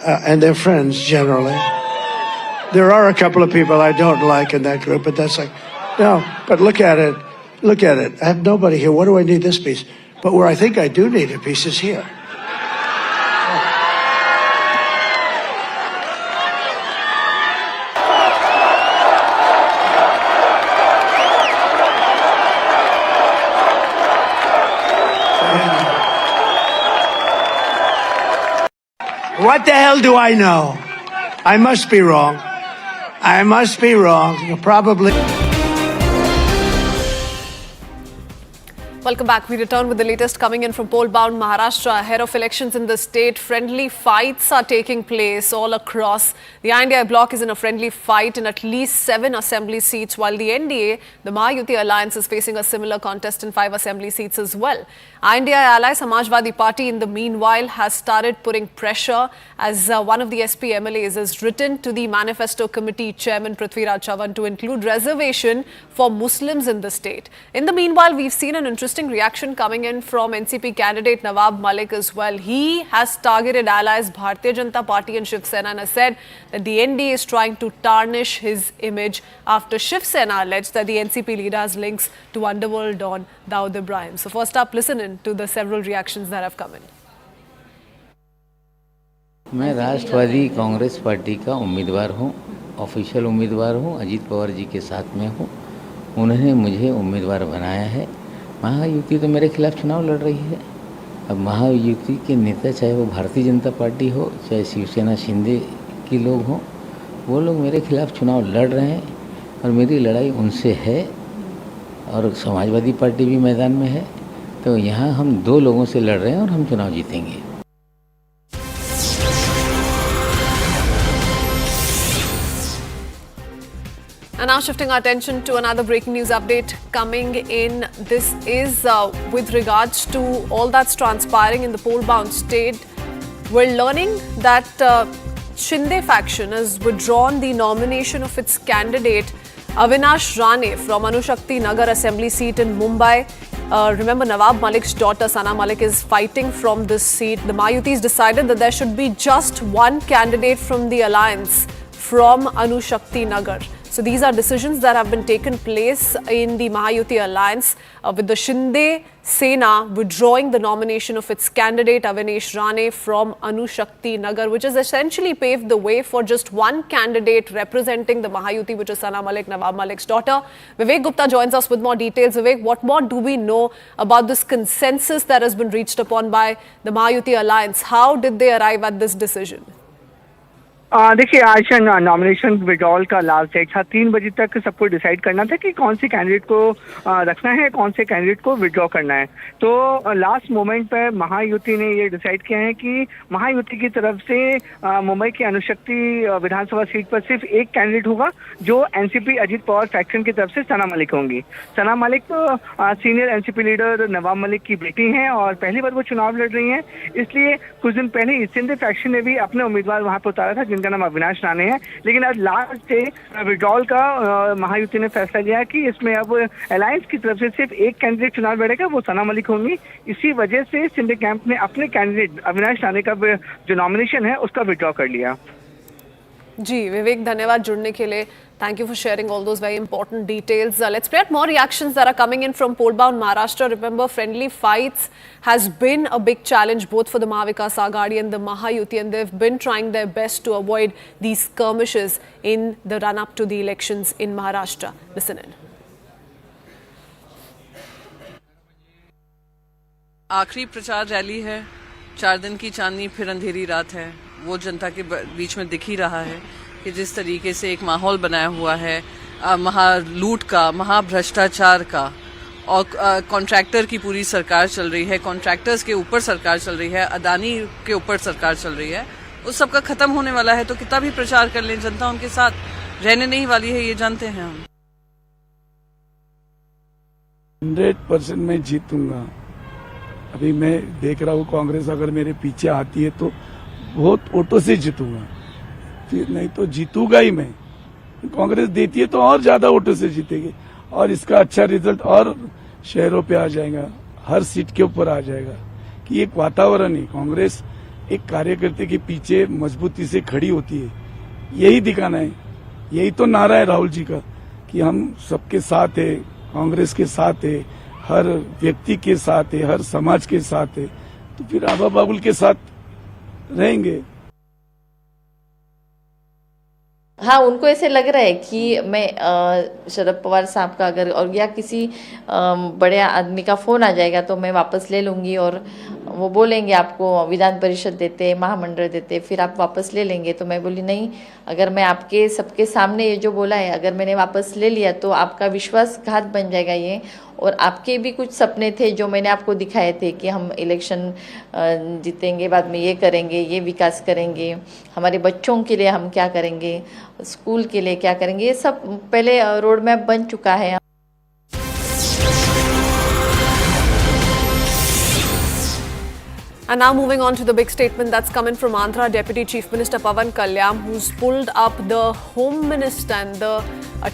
And they're friends, generally. There are a couple of people I don't like in that group, but that's like, no, but look at it. Look at it. I have nobody here. What do I need this piece? But where I think I do need a piece is here. What the hell do I know? I must be wrong. I must be wrong. You're probably... Welcome back. We return with the latest coming in from poll-bound Maharashtra. Ahead of elections in the state, friendly fights are taking place all across. The INDI bloc is in a friendly fight in at least 7 assembly seats, while the NDA, the Mahayuti alliance, is facing a similar contest in 5 assembly seats as well. INDI ally Samajwadi Party, in the meanwhile, has started putting pressure as one of the SP MLAs has written to the Manifesto Committee Chairman Prithviraj Chavan to include reservation for Muslims in the state. In the meanwhile, we've seen an interesting reaction coming in from NCP candidate Nawab Malik as well. He has targeted allies Bharatiya Janata Party and Shiv Sena and has said that the NDA is trying to tarnish his image after Shiv Sena alleged that the NCP leader has links to underworld don Dawood Ibrahim. So first up, listen in to the several reactions that have come in. मैं राष्ट्रवादी Congress party का उम्मीदवार हूं, official उम्मीदवार हूं, अजीत पवार जी के साथ में हूं। उन्होंने मुझे उम्मीदवार बनाया है। महायुति तो मेरे खिलाफ चुनाव लड़ रही है। अब महायुति के नेता, चाहे वो भारतीय जनता पार्टी हो, चाहे शिवसेना शिंदे के लोग हों, वो लोग मेरे खिलाफ चुनाव लड़ रहे हैं और मेरी लड़ाई उनसे है। और समाजवादी पार्टी भी मैदान में है। तो यहाँ हम 2 लोगों से लड़ रहे हैं और हम चुनाव जीतेंगे। And now shifting our attention to another breaking news update coming in. This is with regards to all that's transpiring in the poll-bound state. We're learning that Shinde faction has withdrawn the nomination of its candidate Avinash Rane from Anushakti Nagar Assembly seat in Mumbai. Remember, Nawab Malik's daughter Sana Malik is fighting from this seat. The Mahayutis decided that there should be just one candidate from the alliance from Anushakti Nagar. So these are decisions that have been taken place in the Mahayuti alliance with the Shinde Sena withdrawing the nomination of its candidate Avinash Rane from Anushakti Nagar, which has essentially paved the way for just one candidate representing the Mahayuti, which is Sana Malik, Nawab Malik's daughter. Vivek Gupta joins us with more details. Vivek, what more do we know about this consensus that has been reached upon by the Mahayuti alliance? How did they arrive at this decision? देखिए, आज nomination withdrawal का last date था। 3 बजे तक सबको decide करना था कि कौन से कैंडिडेट को रखना है, कौन से कैंडिडेट को विड्रॉ करना है। तो लास्ट मोमेंट पर महायुति ने ये डिसाइड किया है कि महायुति की तरफ से मुंबई की अनुशक्ति विधानसभा सीट पर सिर्फ एक कैंडिडेट होगा, जो एनसीपी अजीत पवार फैक्शन की तरफ से सना मलिक होंगी। सना Malik senior NCP leader Nawab Malik की बेटी हैं और पहली बार वो चुनाव लड़ रही हैं, इसलिए कुछ दिन पहले ही सिंध फैक्शन ने भी अपने उम्मीदवार वहां पर उतारा था, जिनका नाम अविनाश राणे है। लेकिन आज लास्ट डे विड्रॉल का महायुति ने फैसला लिया कि इसमें अब अलायंस की तरफ से सिर्फ एक कैंडिडेट चुनाव लड़ेगा, वो सना मलिक होंगी। इसी वजह से सिंध कैंप ने अपने कैंडिडेट अविनाश राणे का जो नॉमिनेशन है उसका विड्रॉ कर लिया। जी विवेक, धन्यवाद जुड़ने के लिए। Thank you for sharing all those very important details. Let's play out more reactions that are coming in from poll-bound Maharashtra. Remember, friendly fights has been a big challenge both for the Mahavikas Aghadi and the Mahayuti, and they've been trying their best to avoid these skirmishes in the run-up to the elections in Maharashtra. Listen in. आखिरी प्रचार rally है, 4 दिन की चांदनी फिर अंधेरी रात है, वो जनता के बीच में दिख ही रहा है कि जिस तरीके से एक माहौल बनाया हुआ है महालूट का, महाभ्रष्टाचार का, और कॉन्ट्रैक्टर की पूरी सरकार चल रही है, कॉन्ट्रैक्टर्स के ऊपर सरकार चल रही है, अदानी के ऊपर सरकार चल रही है, उस सब का खत्म होने वाला है। तो कितना भी प्रचार कर लें, जनता उनके साथ रहने नहीं वाली है, ये जानते हैं हम। 100% मैं जीतूंगा। अभी मैं देख रहा हूँ कांग्रेस अगर मेरे पीछे आती है तो बहुत वोटों से जीतूंगा, फिर नहीं तो जीतूंगा ही मैं। कांग्रेस देती है तो और ज्यादा वोटों से जीतेगी और इसका अच्छा रिजल्ट और शहरों पे आ जाएगा, हर सीट के ऊपर आ जाएगा। कि एक वातावरण है, कांग्रेस एक कार्यकर्ता के पीछे मजबूती से खड़ी होती है, यही दिखाना है। यही तो नारा है राहुल जी का कि हम सबके साथ है, कांग्रेस के साथ है, हर व्यक्ति के साथ है, हर समाज के साथ है। तो फिर आबा बाबुल के साथ रहेंगे। हाँ, उनको ऐसे लग रहा है कि मैं शरद पवार साहब का अगर और या किसी बड़े आदमी का फोन आ जाएगा तो मैं वापस ले लूंगी, और वो बोलेंगे आपको विधान परिषद देते, महामंडल देते, फिर आप वापस ले लेंगे। तो मैं बोली नहीं, अगर मैं आपके सबके सामने ये जो बोला है अगर मैंने वापस ले लिया तो आपका विश्वासघात बन जाएगा ये, और आपके भी कुछ सपने थे जो मैंने आपको दिखाए थे कि हम इलेक्शन जीतेंगे, बाद में ये करेंगे, ये विकास करेंगे, हमारे बच्चों के लिए हम क्या करेंगे, स्कूल के लिए क्या करेंगे, ये सब पहले रोड मैप बन चुका है। And now moving on to the big statement that's coming from Andhra Deputy Chief Minister Pawan Kalyan, who's pulled up the Home Minister and the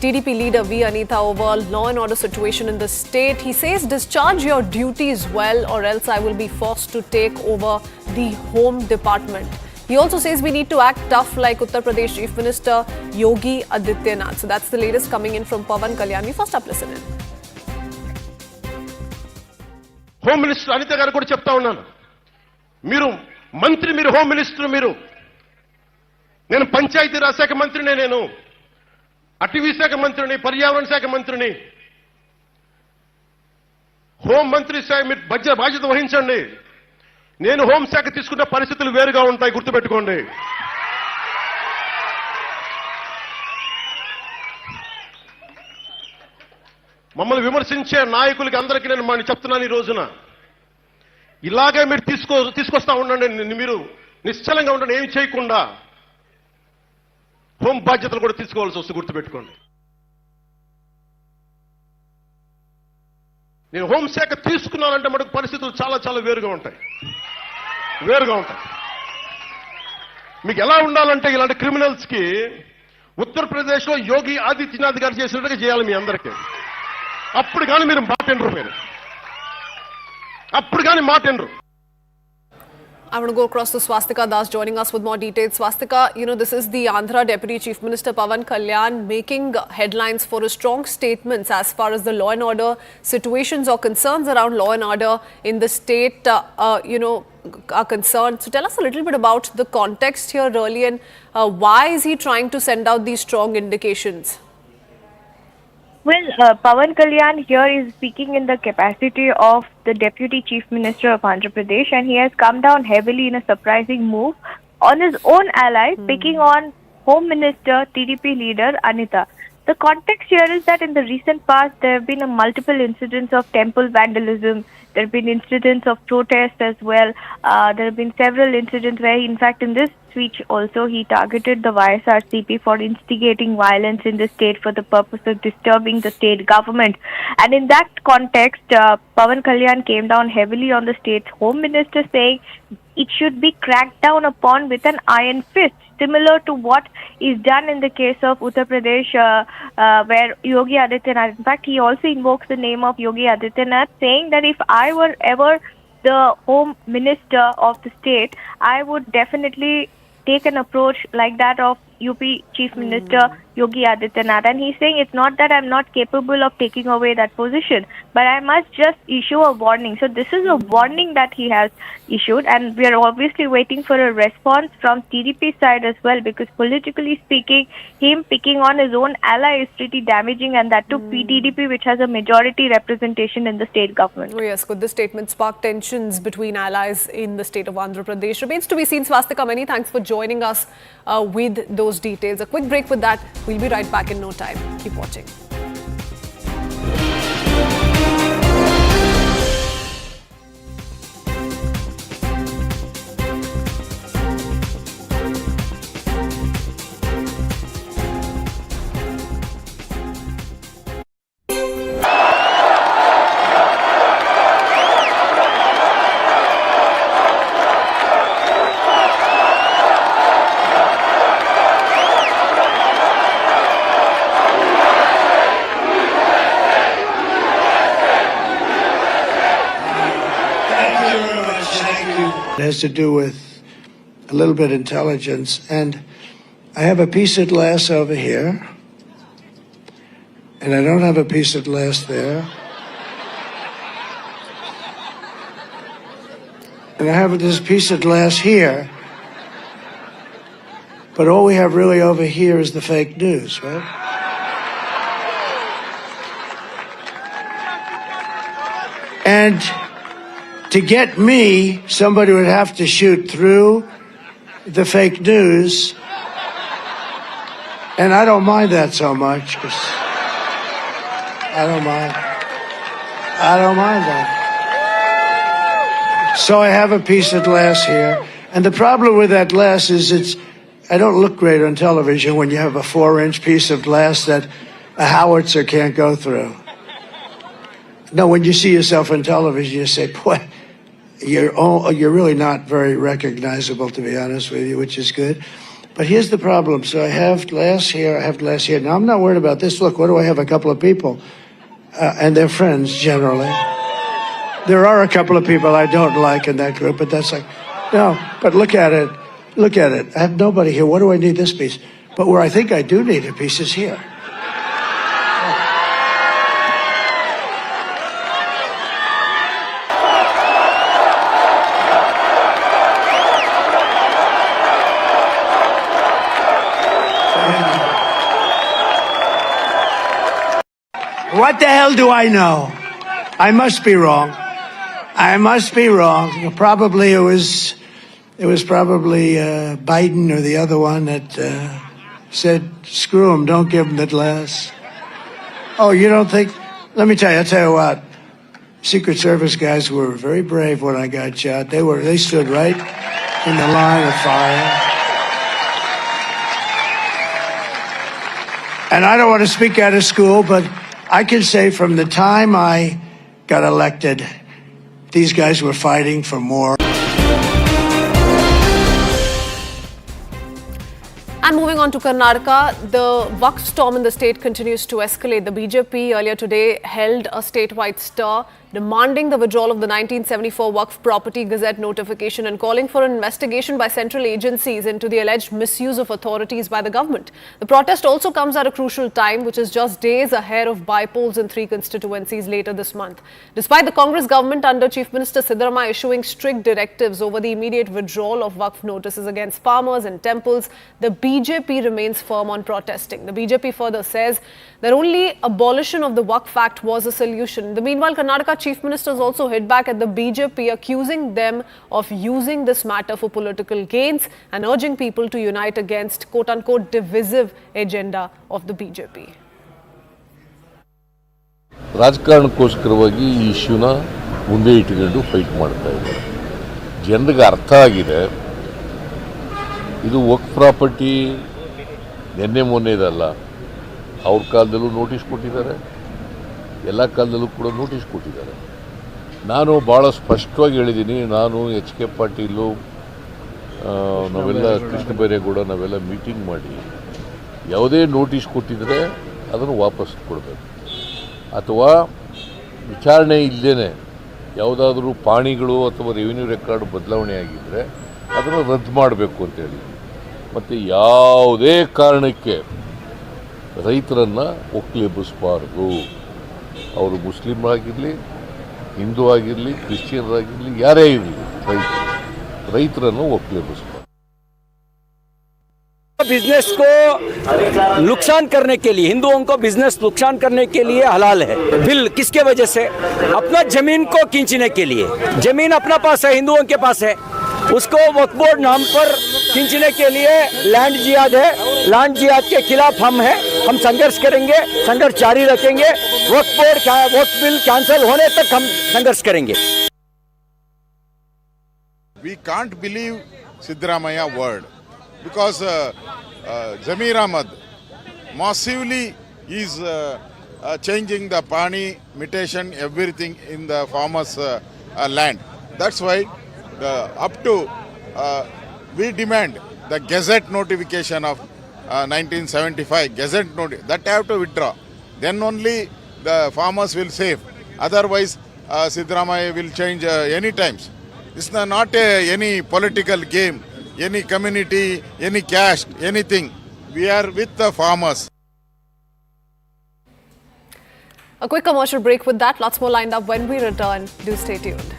TDP leader V. Anita over law and order situation in the state. He says, discharge your duties well or else I will be forced to take over the Home Department. He also says we need to act tough like Uttar Pradesh Chief Minister Yogi Adityanath. So that's the latest coming in from Pawan Kalyan. We first up listen in. Home Minister Anita garu kuda chepta unnanu, మీరు మంత్రి, మీరు home minister, నేను పంచాయతీరాజ్ శాఖ మంత్రిని, నేను అటవీ శాఖ మంత్రిని, పర్యావరణ శాఖ మంత్రిని, హోం మంత్రి శాఖ మీరు బాధ్యత వహించండి. నేను హోంశాఖ తీసుకున్న పరిస్థితులు వేరుగా ఉంటాయి, గుర్తుపెట్టుకోండి. మమ్మల్ని విమర్శించే నాయకులకి అందరికీ నేను చెప్తున్నాను, ఈ రోజున ఇలాగే మీరు తీసుకొస్తా ఉండండి, మీరు నిశ్చలంగా ఉండండి, ఏమి చేయకుండా హోం బాధ్యతలు కూడా తీసుకోవాల్సి వస్తుంది, గుర్తుపెట్టుకోండి. నేను హోంశాఖ తీసుకున్నానంటే మనకు పరిస్థితులు చాలా చాలా వేరుగా ఉంటాయి. మీకు ఎలా ఉండాలంటే ఇలాంటి క్రిమినల్స్ కి ఉత్తరప్రదేశ్ లో యోగి ఆదిత్యనాథ్ గారు చేసినట్టుగా చేయాలి మీ అందరికీ. అప్పుడు కానీ మీరు మాట్లాడరు, అప్పుడు కానీ మాట్లాడరు. I want to go across to Swastika Das joining us with more details. Swastika, this is the Andhra Deputy Chief Minister Pawan Kalyan making headlines for his strong statements as far as the law and order situations or concerns around law and order in the state, are concerned. So tell us a little bit about the context here really, and why is he trying to send out these strong indications? Well, Pawan Kalyan here is speaking in the capacity of the Deputy Chief Minister of Andhra Pradesh, and he has come down heavily in a surprising move on his own ally, picking on Home Minister, TDP leader Anita. The context here is that in the recent past, there have been multiple incidents of temple vandalism. There have been incidents of protest as well. There have been several incidents where, in fact, in this speech also, he targeted the YSRCP for instigating violence in the state for the purpose of disturbing the state government. And in that context, Pawan Kalyan came down heavily on the state's home minister, saying it should be cracked down upon with an iron fist, similar to what is done in the case of Uttar Pradesh, where Yogi Adityanath, in fact, he also invokes the name of Yogi Adityanath, saying that if I were ever the home minister of the state, I would definitely take an approach like that of UP Chief Minister Yogi Adityanath. And he's saying it's not that I'm not capable of taking away that position, but I must just issue a warning. So this is a warning that he has issued, and we are obviously waiting for a response from TDP side as well, because politically speaking, him picking on his own ally is pretty damaging, and that to TDP, which has a majority representation in the state government. Oh yes, could this statement spark tensions between allies in the state of Andhra Pradesh? Remains to be seen. Swastika, many thanks for joining us with those details. A quick break with that. We'll be right back in no time. Keep watching. It has to do with a little bit of intelligence. And I have a piece of glass over here, and I don't have a piece of glass there. And I have this piece of glass here, but all we have really over here is the fake news, right? And to get me, somebody would have to shoot through the fake news. And I don't mind that so much, because I don't mind that. So I have a piece of glass here. And the problem with that glass is I don't look great on television when you have a 4-inch piece of glass that a howitzer can't go through. No, when you see yourself on television, you say, boy, you're really not very recognizable, to be honest with you, which is good. But here's the problem. So I have glass here, I have glass here. Now, I'm not worried about this. Look, what do I have? A couple of people. And they're friends, generally. There are a couple of people I don't like in that group, but that's like, no, but look at it. Look at it. I have nobody here. What do I need this piece? But where I think I do need a piece is here. What the hell do I know? I must be wrong. I must be wrong. Probably it was probably Biden or the other one that said, screw him, don't give him the glass. Oh, you don't think? Let me tell you, I'll tell you what. Secret Service guys were very brave when I got shot. They stood right in the line of fire. And I don't want to speak out of school, but I can say from the time I got elected, these guys were fighting for more. And moving on to Karnataka, the Waqf storm in the state continues to escalate. The BJP earlier today held a statewide stir demanding the withdrawal of the 1974 Waqf property gazette notification and calling for an investigation by central agencies into the alleged misuse of authorities by the government. The protest also comes at a crucial time, which is just days ahead of by-polls in 3 constituencies later this month. Despite the Congress government under Chief Minister Siddaramaiah issuing strict directives over the immediate withdrawal of Waqf notices against farmers and temples, the BJP remains firm on protesting. The BJP further says that only abolition of the Waqf Act was a solution. Meanwhile, Karnataka Chief Minister has also hit back at the BJP, accusing them of using this matter for political gains and urging people to unite against quote-unquote divisive agenda of the BJP. ರಾಜಕಾರಣಕ್ಕೋಸ್ಕರವಾಗಿ ಈ ಇಶ್ಯೂನ ಮುಂದೆ ಇಟ್ಟುಕೊಂಡು fight ಮಾಡ್ತಾ ಇದ್ದಾರೆ. ಜನರಿಗೆ ಅರ್ಥ ಆಗಿದೆ ಇದು ವಕ್ಫ್ property ನಿನ್ನೆ ಮೊನ್ನೆದಲ್ಲ. ಅವ್ರ ಕಾಲದಲ್ಲೂ ನೋಟಿಸ್ ಕೊಟ್ಟಿದ್ದಾರೆ, ಎಲ್ಲ ಕಾಲದಲ್ಲೂ ಕೂಡ ನೋಟಿಸ್ ಕೊಟ್ಟಿದ್ದಾರೆ. ನಾನು ಭಾಳ ಸ್ಪಷ್ಟವಾಗಿ ಹೇಳಿದ್ದೀನಿ. ನಾನು ಎಚ್ ಕೆ ಪಾಟೀಲು, ನಾವೆಲ್ಲ ಕೃಷ್ಣ ಬೈರೇಗೌಡ ನಾವೆಲ್ಲ ಮೀಟಿಂಗ್ ಮಾಡಿ ಯಾವುದೇ ನೋಟಿಸ್ ಕೊಟ್ಟಿದ್ರೆ ಅದನ್ನು ವಾಪಸ್ ಕೊಡಬೇಕು, ಅಥವಾ ವಿಚಾರಣೆ ಇಲ್ಲದೇ ಯಾವುದಾದ್ರೂ ಪಾಣಿಗಳು ಅಥವಾ ರೆವಿನ್ಯೂ ರೆಕಾರ್ಡ್ ಬದಲಾವಣೆ ಆಗಿದ್ದರೆ ಅದನ್ನು ರದ್ದು ಮಾಡಬೇಕು ಅಂತೇಳಿ. ಮತ್ತು ಯಾವುದೇ ಕಾರಣಕ್ಕೆ ರೈತರನ್ನು ಒಕ್ಕಲೆಬ್ಬಿಸಬಾರ್ದು. ಅವರು ಮುಸ್ಲಿಮ್ ಆಗಿರಲಿ, ಹಿಂದೂ ಆಗಿರಲಿ, ಕ್ರಿಶ್ಚಿಯನ್ರಾಗಿರಲಿ, ಯಾರೇ ಇರಲಿ, ರೈತರನ್ನು ಒಕ್ಕಲೆಬ್ಬಿಸಬಾರ್ದು. बिजनेस को नुकसान करने के लिए, हिंदुओं को बिजनेस नुकसान करने के लिए हलाल है बिल. किसके वजह से? अपना जमीन को खींचने के लिए. जमीन अपना पास है, हिंदुओं के पास है, उसको वक्फ बोर्ड नाम पर खींचने के लिए लैंड जिहाद है. लैंड जिहाद के खिलाफ हम हैं, हम संघर्ष करेंगे, संघर्ष जारी रखेंगे. वक्फ बिल कैंसिल होने तक हम संघर्ष करेंगे. We can't believe Siddaramaiah word because Zamir Ahmad massively is changing the pani, mutation, everything in the farmers' land. That's why up to we demand the gazette notification of 1975 gazette notice that have to withdraw. Then only the farmers will save. Otherwise, Siddaramaiah will change any times. It's not any political game, any community, any caste, anything. We are with the farmers. A quick commercial break with that. Lots more lined up when we return. Do stay tuned.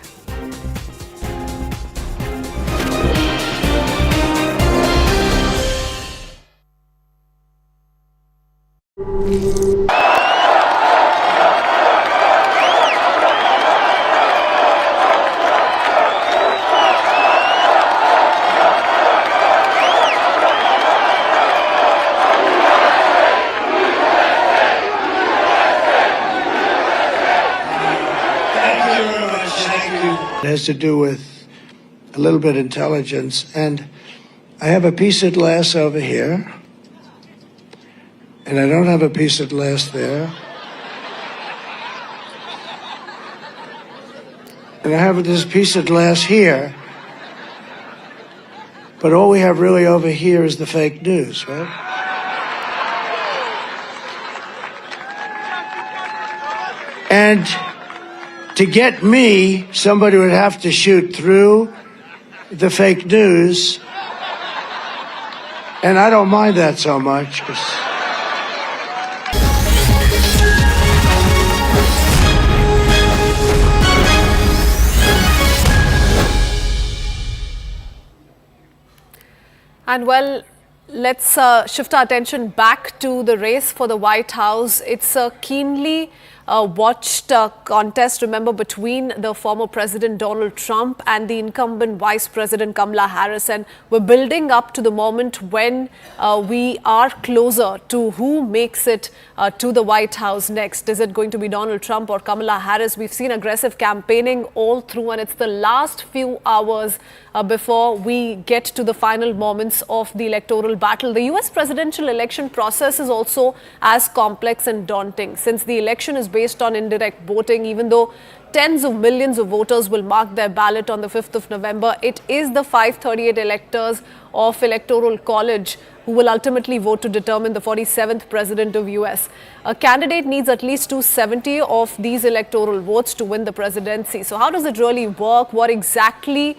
It has to do with a little bit of intelligence, and I have a piece of glass over here, and I don't have a piece of glass there, and I have this piece of glass here, but all we have really over here is the fake news, right? And to get me, somebody would have to shoot through the fake news. And I don't mind that so much. And well, let's shift our attention back to the race for the White House. It's a keenly watched contest, remember, between the former President Donald Trump and the incumbent Vice President Kamala Harris. And we're building up to the moment when we are closer to who makes it to the White House next. Is it going to be Donald Trump or Kamala Harris? We've seen aggressive campaigning all through, and it's the last few hours before we get to the final moments of the electoral battle. The US presidential election process is also as complex and daunting, since the election is based on indirect voting. Even though tens of millions of voters will mark their ballot on the 5th of November. It is the 538 electors of Electoral College who will ultimately vote to determine the 47th president of US. A candidate needs at least 270 of these electoral votes to win the presidency. So how does it really work? What exactly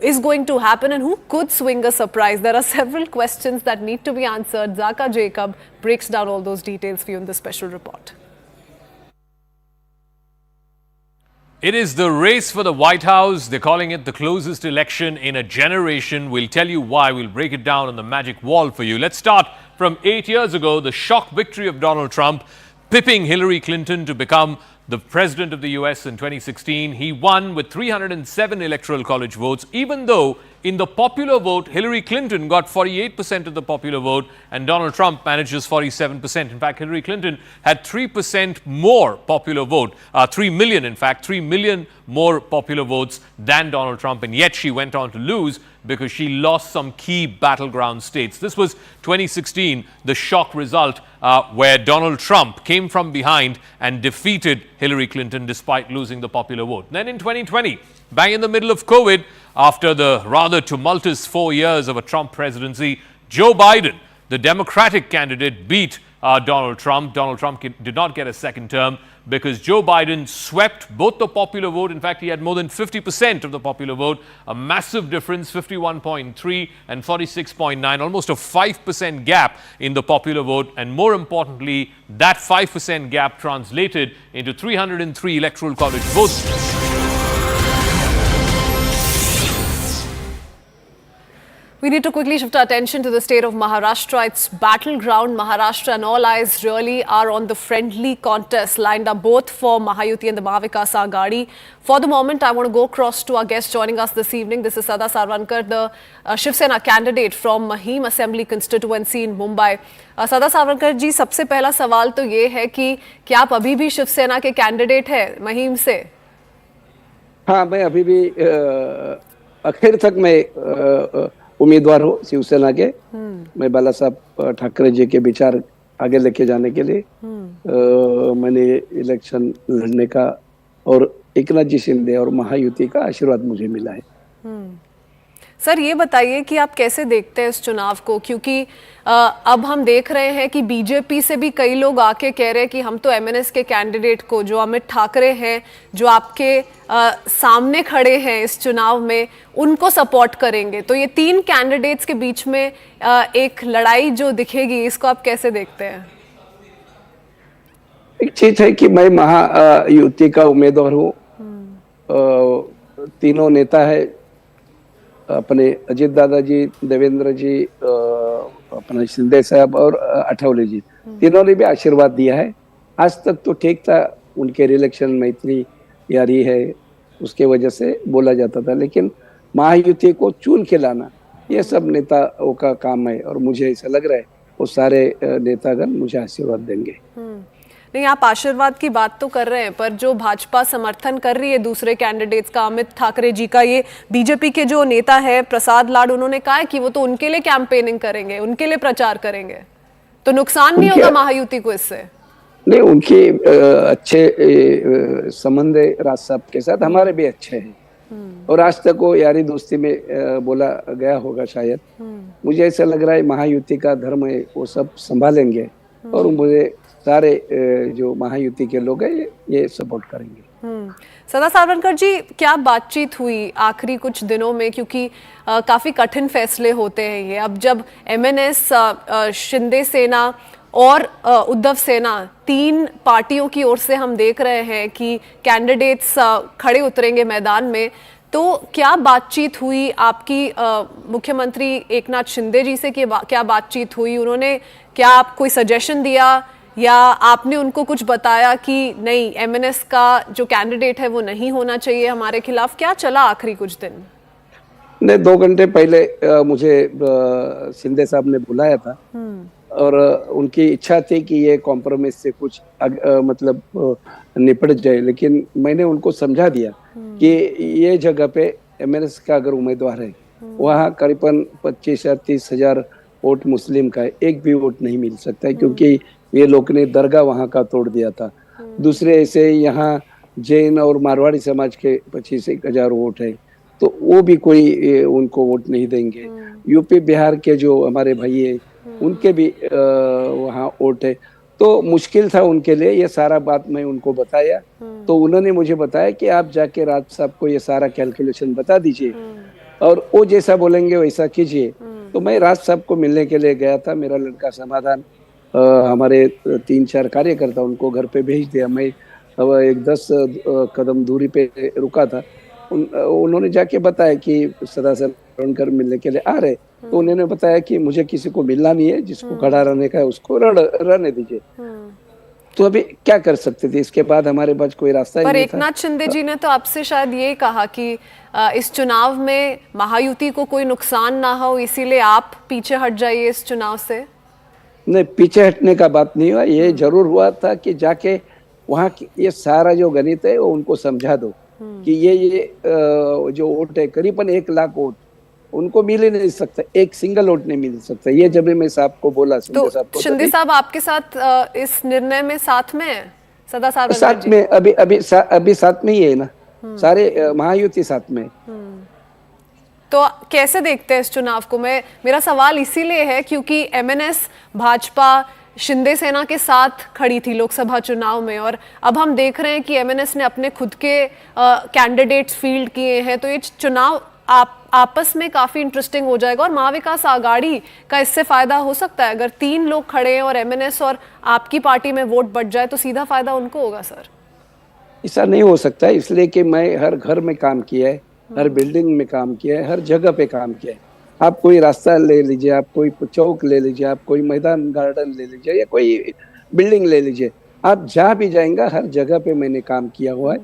is going to happen, and who could swing a surprise? There are several questions that need to be answered. Zaka Jacob breaks down all those details for you in this special report. It is the race for the White House. They're calling it the closest election in a generation. We'll tell you why. We'll break it down on the magic wall for you. Let's start from 8 years ago, the shock victory of Donald Trump, pipping Hillary Clinton to become the president of the US in 2016. He won with 307 electoral college votes, even though in the popular vote, Hillary Clinton got 48% of the popular vote and Donald Trump manages 47%. In fact, Hillary Clinton had 3% more popular vote, 3 million more popular votes than Donald Trump, and yet she went on to lose because she lost some key battleground states. This was 2016, the shock result where Donald Trump came from behind and defeated Hillary Clinton despite losing the popular vote. Then in 2020, bang in the middle of COVID, after the rather tumultuous 4 years of a Trump presidency, Joe Biden, the Democratic candidate, beat Donald Trump. Donald Trump did not get a second term because Joe Biden swept both the popular vote. In fact, he had more than 50% of the popular vote, a massive difference, 51.3 and 46.9, almost a 5% gap in the popular vote. And more importantly, that 5% gap translated into 303 electoral college votes. We need to quickly shift our attention to the state of Maharashtra. It's battleground Maharashtra, and all eyes really are on the friendly contest lined up both for Mahayuti and the Mahavikas Aghadi. For the moment, I want to go across to our guest joining us this evening. This is Sada Sarvankar, the Shiv Sena candidate from Mahim Assembly constituency in Mumbai. Sada Sarvankar ji, सबसे पहला सवाल तो ये है कि क्या आप अभी भी शिव सेना के कैंडिडेट हैं महिम से? हाँ, मैं अभी भी आखिर तक मैं उम्मीदवार हो शिवसेना के। मैं बाला साहब ठाकरे जी के विचार आगे लेके जाने के लिए मैंने इलेक्शन लड़ने का और एकनाथ जी शिंदे और महायुति का आशीर्वाद मुझे मिला है। सर, ये बताइए कि आप कैसे देखते हैं इस चुनाव को, क्योंकि अब हम देख रहे हैं कि बीजेपी से भी कई लोग आके कह रहे हैं कि हम तो एमएनएस के कैंडिडेट को, जो अमित ठाकरे हैं, जो आपके सामने खड़े हैं इस चुनाव में, उनको सपोर्ट करेंगे। तो ये तीन कैंडिडेट्स के बीच में एक लड़ाई जो दिखेगी, इसको आप कैसे देखते हैं? एक चीज है कि मैं महायुति का उम्मीदवार हूँ। तीनों नेता है, अपने अजीत दादाजी, देवेंद्र जी, अपने शिंदे साहब और आठवले जी, तीनों ने भी आशीर्वाद दिया है। आज तक तो ठीक था, उनके रिलेक्शन मैत्री यारी है उसके वजह से बोला जाता था, लेकिन महायुति को चुन के लाना ये सब नेताओं का काम है और मुझे ऐसा लग रहा है वो सारे नेतागण मुझे आशीर्वाद देंगे। नहीं, आप आशीर्वाद की बात तो कर रहे हैं, पर जो भाजपा समर्थन कर रही है दूसरे कैंडिडेट्स का, अमित ठाकरे जी का, ये बीजेपी के जो नेता है प्रसाद लाड, उन्होंने कहा है कि वो तो उनके लिए कैंपेनिंग करेंगे, उनके लिए प्रचार करेंगे, तो नुकसान नहीं होगा महायुति को इससे? नहीं, उनके अच्छे संबंध है राज साहब के साथ, हमारे भी अच्छे हैं और आज तक वो यारी दोस्ती में बोला गया होगा शायद। मुझे ऐसा लग रहा है महायुति का धर्म है, वो सब संभालेंगे और मुझे सारे जो महायुति के लोग हैं ये सपोर्ट करेंगे। सदा सावरकर जी, क्या बातचीत हुई आखिरी कुछ दिनों में, क्योंकि काफी कठिन फैसले होते हैं ये। अब जब एमएनएस, शिंदे सेना और उद्धव सेना, तीन पार्टियों की ओर से हम देख रहे हैं कि कैंडिडेट्स खड़े उतरेंगे मैदान में, तो क्या बातचीत हुई आपकी मुख्यमंत्री एकनाथ शिंदे जी से? क्या बातचीत हुई? उन्होंने क्या आप कोई सजेशन दिया या आपने उनको कुछ बताया कि नहीं, एमएनएस का जो कैंडिडेट है वो नहीं होना चाहिए हमारे खिलाफ? क्या चला आखिरी कुछ दिन? नहीं, 2 घंटे पहले मुझे शिंदे साहब ने बुलाया था और उनकी इच्छा थी कि ये कॉम्प्रोमाइज से कुछ मतलब निपट जाए, लेकिन मैंने उनको समझा दिया कि ये जगह पे एमएनएस का अगर उम्मीदवार है, वहाँ करीबन 25 या 30 हजार वोट मुस्लिम का है, एक भी वोट नहीं मिल सकता है, क्योंकि ये लोग ने दरगाह वहाँ का तोड़ दिया था। दूसरे ऐसे यहाँ जैन और मारवाड़ी समाज के 25,000 वोट है, तो वो भी कोई उनको वोट नहीं देंगे। यूपी बिहार के जो हमारे भाई है उनके भी वहाँ वोट है। तो मुश्किल था उनके लिए, ये सारा बात मैं उनको बताया, तो उन्होंने मुझे बताया कि आप जाके राज साहब को ये सारा कैलकुलेशन बता दीजिए और वो जैसा बोलेंगे वैसा कीजिए। तो मैं राज साहब को मिलने के लिए गया था। मेरा लड़का समाधान हमारे 3-4 कार्यकर्ता उनको घर पे भेज दिया। मैं अब एक 10 कदम दूरी पे रुका था। उन्होंने जाके बताया कि सदा सर मिलने के लिए आ रहे, तो उन्होंने बताया कि मुझे किसी को मिलना नहीं है, जिसको खड़ा रहने का है उसको रहने दीजिए। तो अभी क्या कर सकते थे, इसके बाद हमारे पास कोई रास्ता ही पर नहीं था। एकनाथ शिंदे जी ने तो आपसे शायद ये कहा कि इस चुनाव में महायुति को कोई नुकसान ना हो, इसीलिए आप पीछे हट जाइए इस चुनाव से। नहीं, पीछे हटने का बात नहीं हुआ। ये जरूर हुआ था कि जाके वहाँ ये सारा जो गणित है वो उनको समझा दो कि ये जो वोट है करीबन 1 लाख वोट उनको मिल ही नहीं सकता, एक सिंगल वोट नहीं मिल सकता। ये जब मैं साहब को बोला, तो शिंदे साहब आपके साथ इस निर्णय में साथ में है? सदा साथ में अभी साथ में ही है ना, सारे महायुति साथ में। तो कैसे देखते हैं इस चुनाव को? मेरा सवाल इसीलिए है क्योंकि एमएनएस भाजपा शिंदे सेना के साथ खड़ी थी लोकसभा चुनाव में, और अब हम देख रहे हैं कि एमएनएस ने अपने खुद के कैंडिडेट्स फील्ड किए हैं। तो ये चुनाव आपस में काफी इंटरेस्टिंग हो जाएगा और महाविकास आघाड़ी का इससे फायदा हो सकता है। अगर 3 लोग खड़े हैं और एमएनएस और आपकी पार्टी में वोट बढ़ जाए तो सीधा फायदा उनको होगा। सर, ऐसा नहीं हो सकता, इसलिए कि मैं हर घर में काम किया है, हर बिल्डिंग में काम किया है, हर जगह पे काम किया है। आप कोई रास्ता ले लीजिए, आप कोई चौक ले लीजिए, आप कोई मैदान गार्डन ले लीजिए या कोई बिल्डिंग ले लीजिए, आप जहाँ भी जाएंगे हर जगह पे मैंने काम किया हुआ है।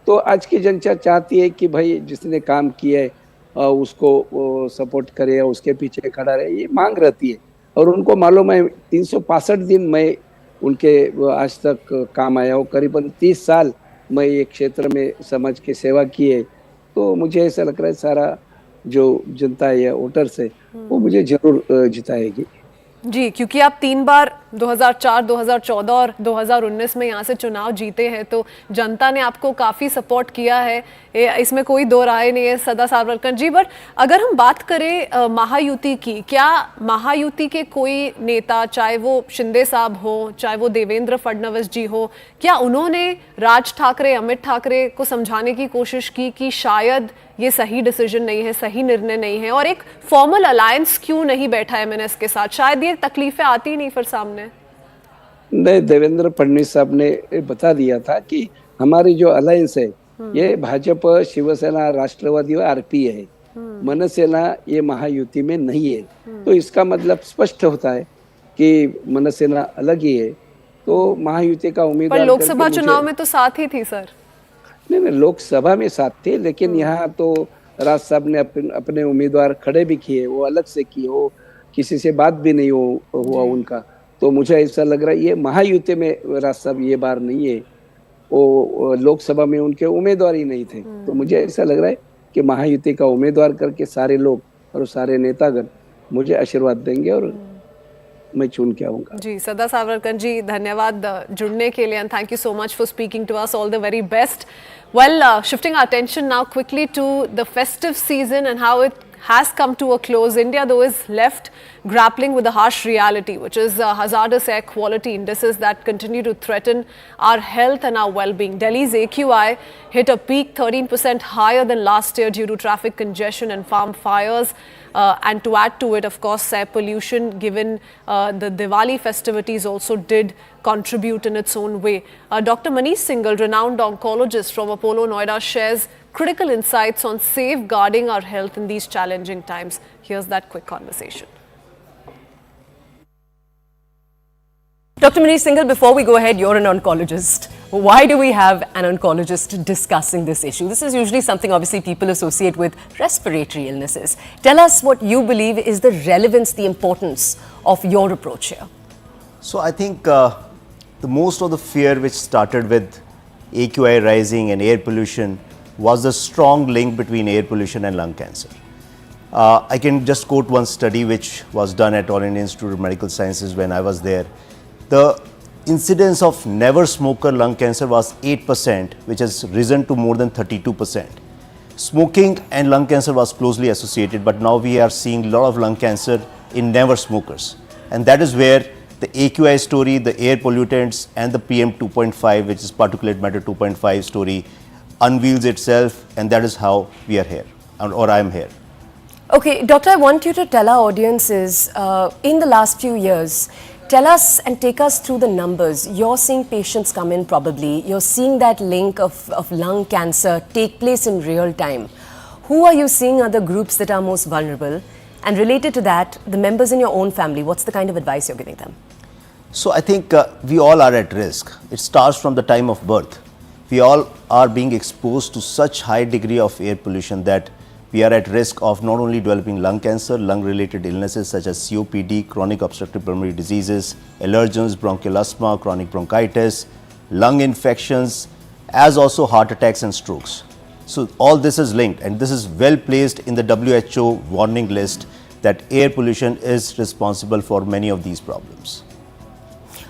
तो आज की जनता चाहती है कि भाई जिसने काम किया है उसको सपोर्ट करे या उसके पीछे खड़ा रहे, ये मांग रहती है। और उनको मालूम है 365 दिन मैं उनके आज तक काम आया हूँ, करीबन 30 साल मैं एक क्षेत्र में समाज की सेवा की है। तो मुझे ऐसा लग रहा है सारा जो जनता है या वोटर्स है वो मुझे जरूर जिताएगी। जी, क्योंकि आप 3 बार 2004, 2014 और 2019 में यहाँ से चुनाव जीते हैं, तो जनता ने आपको काफ़ी सपोर्ट किया है, इसमें कोई दो राय नहीं है सदा सावरकर जी। बट अगर हम बात करें महायुति की, क्या महायुति के कोई नेता, चाहे वो शिंदे साहब हो, चाहे वो देवेंद्र फडणवीस जी हो, क्या उन्होंने राज ठाकरे, अमित ठाकरे को समझाने की कोशिश की कि शायद ये सही डिसीजन नहीं है, सही निर्णय नहीं है, और एक फॉर्मल अलायंस क्यों नहीं बैठा एमएनएस के साथ? शायद ये तकलीफें आती नहीं फिर सामने। नहीं, देवेंद्र फडणवीस साहब ने बता दिया था कि हमारी जो अलायंस है ये भाजपा, शिवसेना, राष्ट्रवादी और आरपीए है, मनसेना ये महायुति में नहीं है। तो इसका मतलब स्पष्ट होता है कि मनसेना अलग ही है। तो महायुति का उम्मीदवार, पर लोकसभा चुनाव में तो साथ ही थी सर। नहीं, लोकसभा में साथ थे, लेकिन यहाँ तो राज साहब ने अपने उम्मीदवार खड़े भी किए, वो अलग से किए, वो किसी से बात भी नहीं हुआ उनका। तो मुझे ऐसा लग रहा है ये महायुति में राज साहब ये बार नहीं है, वो लोकसभा में उनके उम्मीदवार ही नहीं थे। तो मुझे ऐसा लग रहा है कि महायुति का उम्मीदवार करके सारे लोग और सारे नेतागण मुझे आशीर्वाद देंगे और मैं चुन के आऊंगा। जी, सदा सावरकर जी, धन्यवाद जुड़ने के लिए, and thank you so much for speaking to us. All the very best. Well, shifting our attention now quickly to the festive season and how it has come to a close. India, though, is left grappling with the harsh reality, which is hazardous air quality indices that continue to threaten our health and our well-being. Delhi's AQI hit a peak 13% higher than last year due to traffic congestion and farm fires. And to add to it, of course, air pollution, given the Diwali festivities also did contribute in its own way. Dr. Manish Singhal, renowned oncologist from Apollo Noida, shares critical insights on safeguarding our health in these challenging times. Here's that quick conversation. Dr. Manish Singhal, before we go ahead, you're an oncologist. Why do we have an oncologist discussing this issue? This is usually something obviously people associate with respiratory illnesses. Tell us what you believe is the relevance, the importance of your approach here. So I think the most of the fear which started with AQI rising and air pollution was the strong link between air pollution and lung cancer. I can just quote one study which was done at All India Institute of Medical Sciences when I was there. The incidence of never smoker lung cancer was 8%, which has risen to more than 32%. Smoking and lung cancer was closely associated, but now we are seeing a lot of lung cancer in never smokers. And that is where the AQI story, the air pollutants and the PM 2.5, which is particulate matter 2.5 story, unveils itself, and that is how we are here, or I am here. Okay, Doctor, I want you to tell our audiences, in the last few years, tell us and take us through the numbers. You're seeing patients come in probably. You're seeing that link of lung cancer take place in real time. Who are you seeing are the groups that are most vulnerable? And related to that, the members in your own family, what's the kind of advice you're giving them? So I think we all are at risk. It starts from the time of birth. We all are being exposed to such high degree of air pollution that we are at risk of not only developing lung cancer, lung-related illnesses such as COPD, chronic obstructive pulmonary diseases, allergens, bronchial asthma, chronic bronchitis, lung infections, as also heart attacks and strokes. So all this is linked, and this is well placed in the WHO warning list that air pollution is responsible for many of these problems.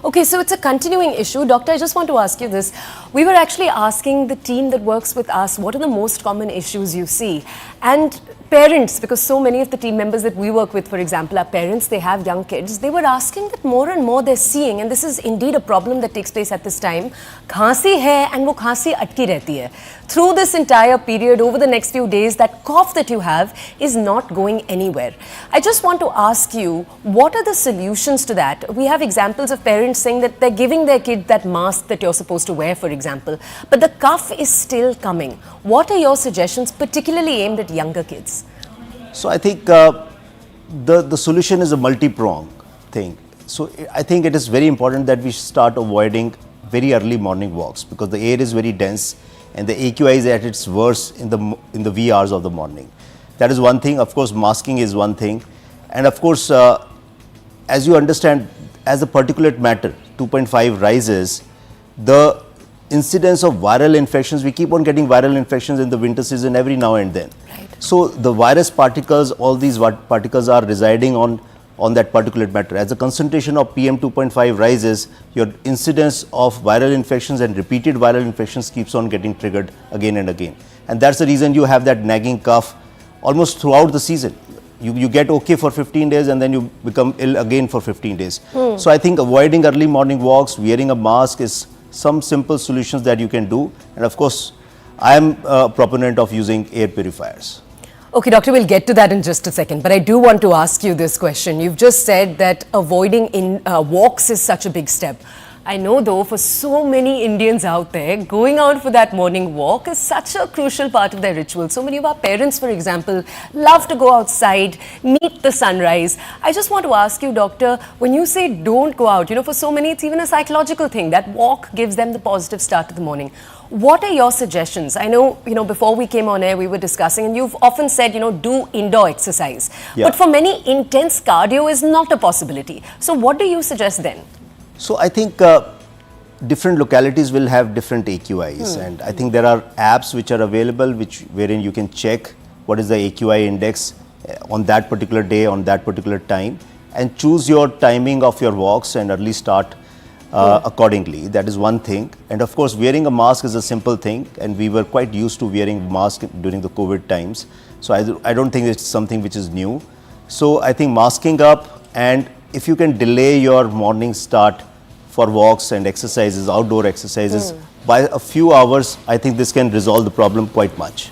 Okay, so it's a continuing issue. Doctor, I just want to ask you this. We were actually asking the team that works with us, what are the most common issues you see? And parents, because so many of the team members that we work with, for example, are parents, they have young kids. They were asking that more and more they're seeing, and this is indeed a problem that takes place at this time, khansi hai and wo khansi atki rehti hai. Through this entire period, over the next few days, that cough that you have is not going anywhere. I just want to ask you, what are the solutions to that? We have examples of parents saying that they're giving their kid that mask that you're supposed to wear, for example, but the cough is still coming. What are your suggestions, particularly aimed at younger kids? So I think the solution is a multi-pronged thing. So I think it is very important that we start avoiding very early morning walks, because the air is very dense and the AQI is at its worst in the wee hours of the morning. That is one thing. Of course, masking is one thing. And of course, as you understand, as the particulate matter 2.5 rises, the incidence of viral infections, we keep on getting viral infections in the winter season every now and then. Right. So the virus particles, all these particles are residing on that particulate matter. As the concentration of PM 2.5 rises, your incidence of viral infections and repeated viral infections keeps on getting triggered again and again. And that's the reason you have that nagging cough almost throughout the season. You get okay for 15 days and then you become ill again for 15 days. So I think avoiding early morning walks, wearing a mask is some simple solutions that you can do. And of course, I am a proponent of using air purifiers. Okay, Doctor, we'll get to that in just a second, but I do want to ask you this question. You've just said that avoiding walks is such a big step. I know though, for so many Indians out there, going out for that morning walk is such a crucial part of their ritual. So many of our parents, for example, love to go outside, meet the sunrise. I just want to ask you, Doctor, when you say don't go out, for so many it's even a psychological thing. That walk gives them the positive start to the morning. What are your suggestions? I know, before we came on air, we were discussing, and you've often said, do indoor exercise. Yeah. But for many, intense cardio is not a possibility. So what do you suggest then? So I think different localities will have different AQIs, and I think there are apps which are available wherein you can check what is the AQI index on that particular day, on that particular time, and choose your timing of your walks and early start accordingly. That is one thing. And of course, wearing a mask is a simple thing, and we were quite used to wearing mask during the COVID times. So I don't think it's something which is new. So I think masking up, and if you can delay your morning start for walks and exercises, outdoor exercises, by a few hours, I think this can resolve the problem quite much.